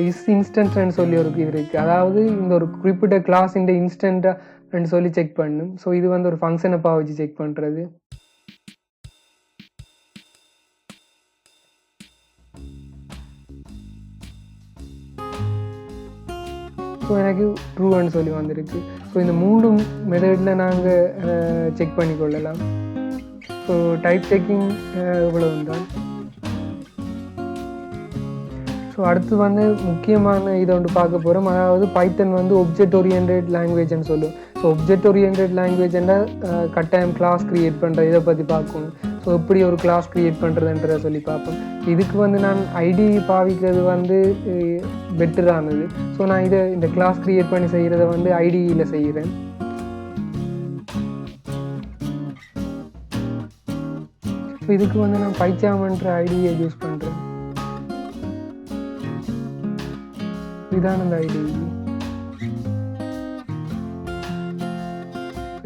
இஸ் இன்ஸ்டன்ட்னு சொல்லி ஒரு இது இருக்குது. அதாவது இந்த ஒரு குறிப்பிட்ட கிளாஸ் இந்த இன்ஸ்டன்ட்டான்னு சொல்லி செக் பண்ணும். ஸோ இது வந்து ஒரு ஃபங்க்ஷனை பாவிச்சு செக் பண்ணுறது. ஸோ எனக்கு ட்ரூன்னு சொல்லி வந்திருக்கு. ஸோ இந்த 3 மெத்தடில் நாங்கள் செக் பண்ணிக்கொள்ளலாம். ஸோ டைப் செக்கிங் இவ்வளவு தான். ஸோ அடுத்து வந்து முக்கியமான இதை ஒன்று பார்க்க போகிறோம். அதாவது பைத்தன் வந்து ஒப்ஜெக்ட் ஓரியன்டட் லாங்குவேஜ்னு சொல்லுவோம். ஸோ ஒப்ஜெக்ட் ஓரியன்டட் லாங்குவேஜ்னா கட்டாயம் கிளாஸ் க்ரியேட் பண்ணுறது, இதை பற்றி பார்க்கணும். ஸோ எப்படி ஒரு கிளாஸ் க்ரியேட் பண்ணுறதுன்றதை சொல்லி பார்ப்போம். இதுக்கு வந்து நான் ஐடி பாவிக்கிறது வந்து பெட்டரானது. ஸோ நான் இந்த கிளாஸ் க்ரியேட் பண்ணி செய்கிறத வந்து ஐடியில் செய்கிறேன். ஸோ இதுக்கு வந்து நான் பைச்சாம்ன்ற ஐடியை யூஸ் பண்ணுறேன். இதான் அந்த ஐடி.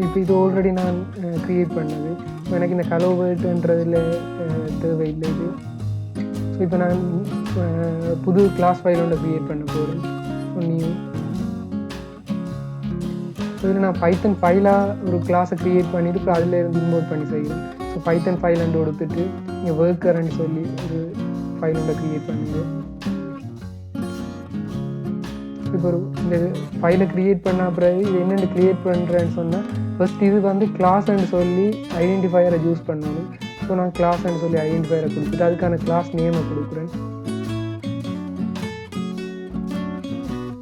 இப்போ இது ஆல்ரெடி நான் க்ரியேட் பண்ணது. எனக்கு இந்த கலோவேர்ட்ன்றதில் தேவையில்லை இது. ஸோ இப்போ நான் புது கிளாஸ் ஃபைல் ஒன்று க்ரியேட் பண்ண போகிறேன். So new. ஸோ இதில் நான் பைத்தன் ஃபைலாக ஒரு கிளாஸை க்ரியேட் பண்ணிவிட்டு இப்போ அதில் இருந்து இம்போர்ட் பண்ணி செய்கிறேன். ஸோ பைத்தன் ஃபைல் அண்டு கொடுத்துட்டு இங்கே ஒர்க்கர்ன்னு சொல்லி ஒரு ஃபைல் ஒன்று க்ரியேட் பண்ணுங்க. இப்போ இந்த ஃபைலை க்ரியேட் பண்ண பிறகு இது என்னென்னு க்ரியேட் பண்ணுறேன்னு சொன்னால், ஃபஸ்ட் இது வந்து கிளாஸ்ன்னு சொல்லி ஐடென்டிஃபையரை யூஸ் பண்ணணும். ஸோ நான் கிளாஸ்ன்னு சொல்லி ஐடென்டிஃபையரை கொடுத்துட்டு அதுக்கான கிளாஸ் நேமை கொடுக்குறேன்.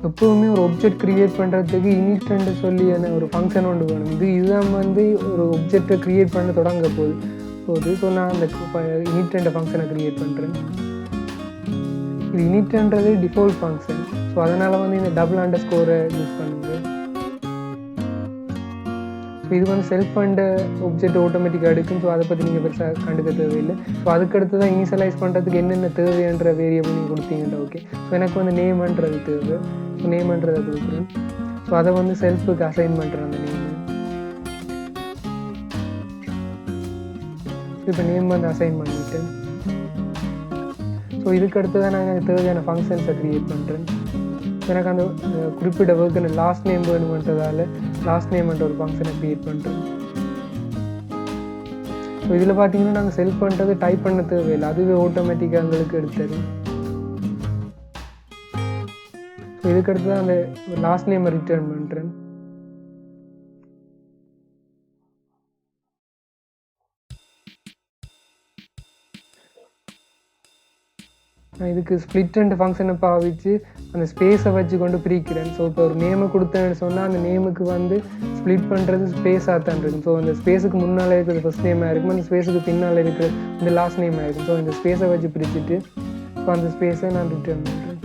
எப்போவுமே ஒரு ஒப்ஜெக்ட் க்ரியேட் பண்ணுறதுக்கு இனிட்ன்னு சொல்லி என்ன ஒரு ஃபங்க்ஷன் ஒன்று வேணும். இதுதான் வந்து ஒரு ஒப்ஜெக்டை க்ரியேட் பண்ண தொடங்க போகுது. ஸோ நான் அந்த இனிட்ன்ற ஃபங்க்ஷனை க்ரியேட் பண்ணுறேன். இது இனிட்ன்றது டிஃபால்ட் ஃபங்க்ஷன். ஸோ அதனால் வந்து இந்த டபுள் அண்டர்ஸ்கோரை யூஸ் பண்ணுங்க. ஸோ இது வந்து செல்ஃப் அண்ட் ஒப்ஜெக்ட் ஆட்டோமேட்டிக்காக எடுக்கும். ஸோ அதை பற்றி நீங்கள் பெருசாக கண்டுக்க தேவையில்லை. ஸோ அதுக்கடுத்து தான் இனிஷியலைஸ் பண்ணுறதுக்கு என்னென்ன தேவைன்ற வேரியபிள் நீங்கள் கொடுத்தீங்கன்னா ஓகே. ஸோ எனக்கு வந்து நேம்ன்றது தேவை. ஸோ நேம்ன்றதை கொடுக்குறேன். ஸோ அதை வந்து செல்ஃபுக்கு அசைன் பண்ணுறேன் அந்த நேம். இப்போ நேம் வந்து அசைன் பண்ணிவிட்டேன். ஸோ இதுக்கு அடுத்து தான் நான் எனக்கு தேவையான ஃபங்க்ஷன்ஸை க்ரியேட் பண்ணுறேன். எனக்கு அந்த குறிப்பிட்ட ஒர்க்குன்னு லாஸ்ட் நேம் வேணுமென்றதால லாஸ்ட் நேம்ன்ற ஒரு ஃபங்க்ஷனை க்ரியேட் பண்ணுறேன். ஸோ இதில் பார்த்தீங்கன்னா நாங்கள் செல்ஃப் பண்ணுறது டைப் பண்ண தேவையில்லை, அதுவே ஆட்டோமேட்டிக்காக எங்களுக்கு எடுத்தது. ஸோ இதுக்கு அடுத்து தான் அந்த லாஸ்ட் நேமை ரிட்டர்ன் பண்ணுறேன். நான் இதுக்கு ஸ்ப்ளிட்ன்ற ஃபங்க்ஷனை பாவிச்சு அந்த ஸ்பேஸை வச்சு கொண்டு பிரிக்கிறேன். ஸோ இப்போ ஒரு நேமை கொடுத்தேன்னு சொன்னால் அந்த நேமுக்கு வந்து ஸ்ப்ளிட் பண்ணுறது ஸ்பேஸாக தான் இருக்கும். ஸோ அந்த ஸ்பேஸுக்கு முன்னால் இருக்கிறது ஃபஸ்ட் நேமாக இருக்கும், அந்த ஸ்பேஸுக்கு பின்னால் இருக்கிறது இந்த லாஸ்ட் நேமாக இருக்கும். ஸோ இந்த ஸ்பேஸை வச்சு பிரிச்சுட்டு ஸோ அந்த ஸ்பேஸை நான் ரிட்டர்ன் பண்ணுறேன்.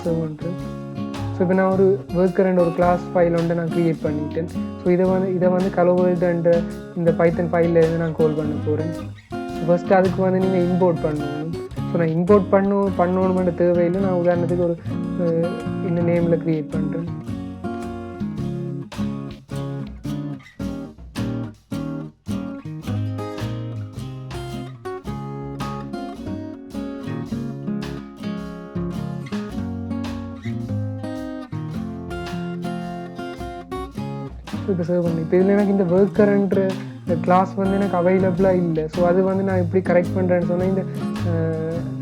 ஸோ பண்ணுறேன். ஸோ இப்போ நான் ஒரு ஒர்க்கர் ஒரு கிளாஸ் ஃபைல் ஒன்று நான் க்ரியேட் பண்ணிட்டேன். ஸோ இதை வந்து கலோவேர்டுன்ற இந்த பைத்தன் ஃபைலில் இருந்து நான் கால் பண்ண போகிறேன். ஃபர்ஸ்ட்டு அதுக்கு வந்து நீங்கள் இம்போர்ட் பண்ணணும். ஸோ நான் இம்போர்ட் பண்ணணுமென்ற தேவையில்லை. நான் உதாரணத்துக்கு ஒரு இந்த நேமில் க்ரியேட் பண்ணுறேன். இப்போ சேவ் பண்ணி இப்போ இதில் எனக்கு இந்த ஒர்க்கர்ன்ற இந்த கிளாஸ் வந்து எனக்கு அவைலபிளாக இல்லை. ஸோ அது வந்து நான் எப்படி கரெக்ட் பண்ணுறேன்னு சொன்னால் இந்த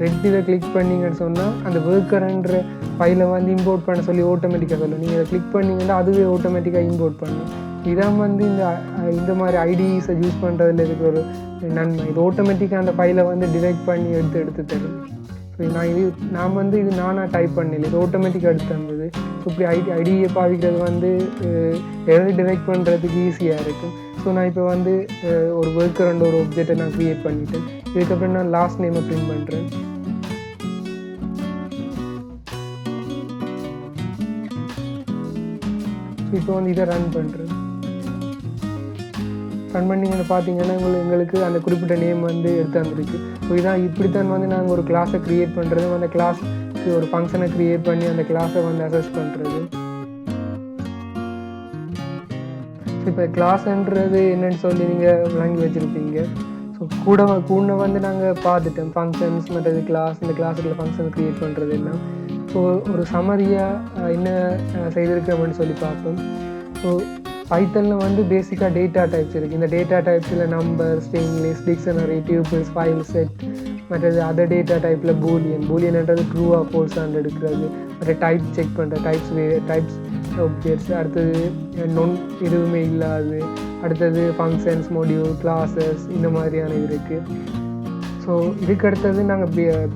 ரெட் இதை கிளிக் பண்ணிங்கன்னு சொன்னால் அந்த ஒர்க்கர்ன்ற ஃபைலை வந்து இம்போர்ட் பண்ண சொல்லி ஆட்டோமேட்டிக்காக சொல்லும். நீங்கள் இதை கிளிக் பண்ணிங்கன்னா அதுவே ஆட்டோமேட்டிக்காக இம்போர்ட் பண்ணும். இதான் வந்து இந்த மாதிரி ஐடிஸை யூஸ் பண்ணுறதுல இருக்கிற ஒரு நன்மை. இது ஆட்டோமேட்டிக்காக அந்த ஃபைலை வந்து டிரெக்ட் பண்ணி எடுத்து தரும். ஸோ நான் வந்து இது நானாக டைப் பண்ணல, இது ஆட்டோமேட்டிக்காக எடுத்து தந்தது. ஸோ இப்படி ஐடியை பாவிக்கிறது வந்து எதாவது டிரெக்ட் பண்ணுறதுக்கு ஈஸியாக இருக்கும். ஸோ நான் இப்போ வந்து ஒரு ஒர்க்கர் ஒரு ஆப்ஜெக்டை நான் க்ரியேட் பண்ணிவிட்டேன். இதுக்கப்புறம் நான் லாஸ்ட் நேமை பிரிண்ட் பண்ணுறேன். ஸோ இப்போ வந்து இதை ரன் பண்ணுறேன். ரன் பண்ணிங்கன்னு பார்த்தீங்கன்னா எங்களுக்கு அந்த குறிப்பிட்ட நேம் வந்து எடுத்து வந்துருக்கு. ஸோ இப்படித்தான் வந்து நாங்கள் ஒரு கிளாஸை க்ரியேட் பண்ணுறது, அந்த கிளாஸுக்கு ஒரு ஃபங்க்ஷனை க்ரியேட் பண்ணி அந்த கிளாஸை வந்து அசஸ் பண்ணுறது. ஸோ இப்போ கிளாஸ்ன்றது என்னன்னு சொல்லி நீங்கள் விளங்கி வச்சுருப்பீங்க. ஸோ கூட வந்து நாங்கள் பார்த்துட்டோம் ஃபங்க்ஷன்ஸ் மற்றது கிளாஸ், இந்த கிளாஸுக்குள்ள ஃபங்க்ஷன் க்ரியேட் பண்ணுறது எல்லாம். ஸோ ஒரு சமரியாக என்ன செய்திருக்கோம்னு சொல்லி பார்ப்போம். ஸோ பைத்தனில் வந்து பேசிக்காக டேட்டா டைப்ஸ் இருக்குது. இந்த டேட்டா டைப்ஸில் number, string, list, dictionary, tuples, file, set, மற்றது அதர் டேட்டா டைப்பில் பூலியன்ன்றது ட்ரூவாக ஃபோல்ஸான்னு எடுக்கிறது, மற்ற டைப் செக் பண்ணுற டைப்ஸ் ஆப்ஜெக்ட்ஸ், அடுத்தது எதுவுமே இல்லாது, அடுத்தது ஃபங்க்ஷன்ஸ், மொடியூல், கிளாஸஸ், இந்த மாதிரியான இது இருக்குது. ஸோ இதுக்கு அடுத்தது நாங்கள்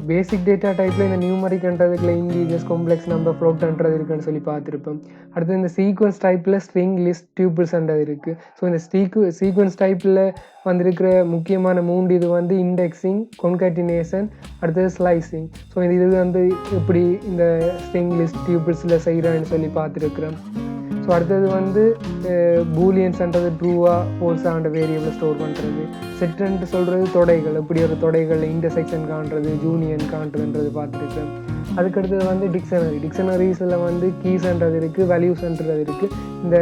பேசிக் டேட்டா டைப்பில் இந்த நியூமரிக்ன்றதுக்குள்ள இன்டீஜர்ஸ், காம்ப்ளெக்ஸ் நம்பர், ஃப்ளோட்ன்றது இருக்குன்னு சொல்லி பார்த்துருப்போம். அடுத்து இந்த சீக்வன்ஸ் டைப்பில் ஸ்ட்ரிங், லிஸ்ட், டியூபிள்ஸ்ன்றது இருக்குது. ஸோ இந்த சீக்வன்ஸ் டைப்பில் வந்திருக்கிற முக்கியமான 3 இது வந்து இண்டெக்ஸிங், கான்காட்டினேஷன், அடுத்தது ஸ்லைசிங். ஸோ இது வந்து எப்படி இந்த ஸ்ட்ரிங், லிஸ்ட், டியூபிள்ஸில் செய்கிறேன்னு சொல்லி பார்த்துருக்குறோம். ஸோ அடுத்தது வந்து பூலியன்ஸ்ன்றது ட்ரூவாக ஃபோல்ஸான வேரியபிளை ஸ்டோர் பண்ணுறது. செட்டுன்ட்டு சொல்கிறது தொடைகள், எப்படி ஒரு தொடைகளில் இன்டர்செக்ஷன் காண்றது, யூனியன் காண்றதுன்றது பார்த்துருக்கேன். அதுக்கடுத்தது வந்து டிக்ஷனரிஸில் வந்து கீஸ்ன்றது இருக்குது, வேல்யூஸ்ன்றது இருக்குது. இந்த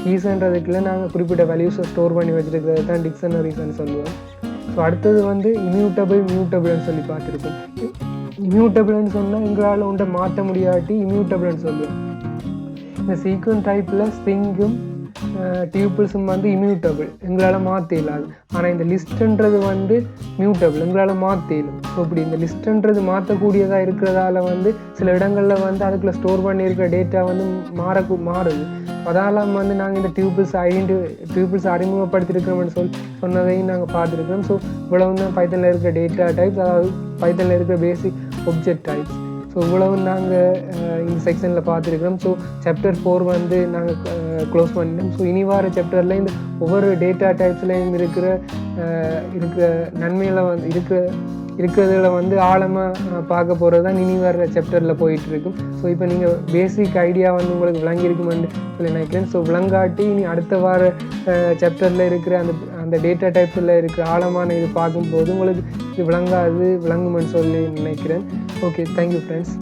கீஸ்ன்றதுக்குள்ள நாங்கள் குறிப்பிட்ட வேல்யூஸை ஸ்டோர் பண்ணி வச்சுருக்கிறது தான் டிக்ஷனரிஸ்ன்னு சொல்லுவோம். ஸோ அடுத்தது வந்து மியூட்டபிள்னு சொல்லி பார்த்துருக்கோம். இம்யூட்டபிள்னு சொன்னால் எங்களால் ஒன்றை மாற்ற முடியாட்டி இம்யூட்டபிள்னு சொல்லுவோம். இந்த சீக்வன்ஸ் டைப்பில் ஸ்ட்ரிங்கும் டியூபிள்ஸும் வந்து இம்யூட்டபிள், எங்களால் மாற்ற இல்லாது. ஆனால் இந்த லிஸ்ட்டுன்றது வந்து மியூட்டபிள், எங்களால் மாற்ற இயலும். ஸோ இப்படி இந்த லிஸ்ட்டுன்றது மாற்றக்கூடியதாக இருக்கிறதால வந்து சில இடங்களில் வந்து அதுக்குள்ளே ஸ்டோர் பண்ணியிருக்கிற டேட்டா வந்து மாறுது. அதெல்லாம் வந்து நாங்கள் இந்த டியூபிள்ஸ் அறிமுகப்படுத்தியிருக்கிறோம்னு சொன்னதையும் நாங்கள் பார்த்துருக்கோம். ஸோ இவ்வளவு தான் பைத்தனில் இருக்கிற டேட்டா டைப்ஸ், அதாவது பைத்தனில் இருக்கிற பேசிக் ஆப்ஜெக்ட் டைப்ஸ். ஸோ இவ்வளவு நாங்கள் இந்த செக்ஷனில் பார்த்துருக்கிறோம். ஸோ சாப்டர் 4 வந்து நாங்கள் க்ளோஸ் பண்ணிட்டோம். ஸோ இனி வார சாப்டரில் இந்த ஒவ்வொரு டேட்டா டைப்ஸ்லையும் இருக்கிற நன்மையில் வந்து இருக்கிறதுல வந்து ஆழமாக பார்க்க போகிறது தான் இனி வர சாப்டரில் போயிட்டுருக்கும். ஸோ இப்போ நீங்கள் பேசிக் ஐடியா வந்து உங்களுக்கு விளங்கியிருக்குமென்னு சொல்லி நினைக்கிறேன். ஸோ விளங்காட்டி இனி அடுத்த வார சாப்டரில் இருக்கிற அந்த டேட்டா டைப்ஸில் இருக்கிற ஆழமான இது பார்க்கும்போது உங்களுக்கு இது விளங்குமென்னு சொல்லி நினைக்கிறேன். Okay, thank you friends.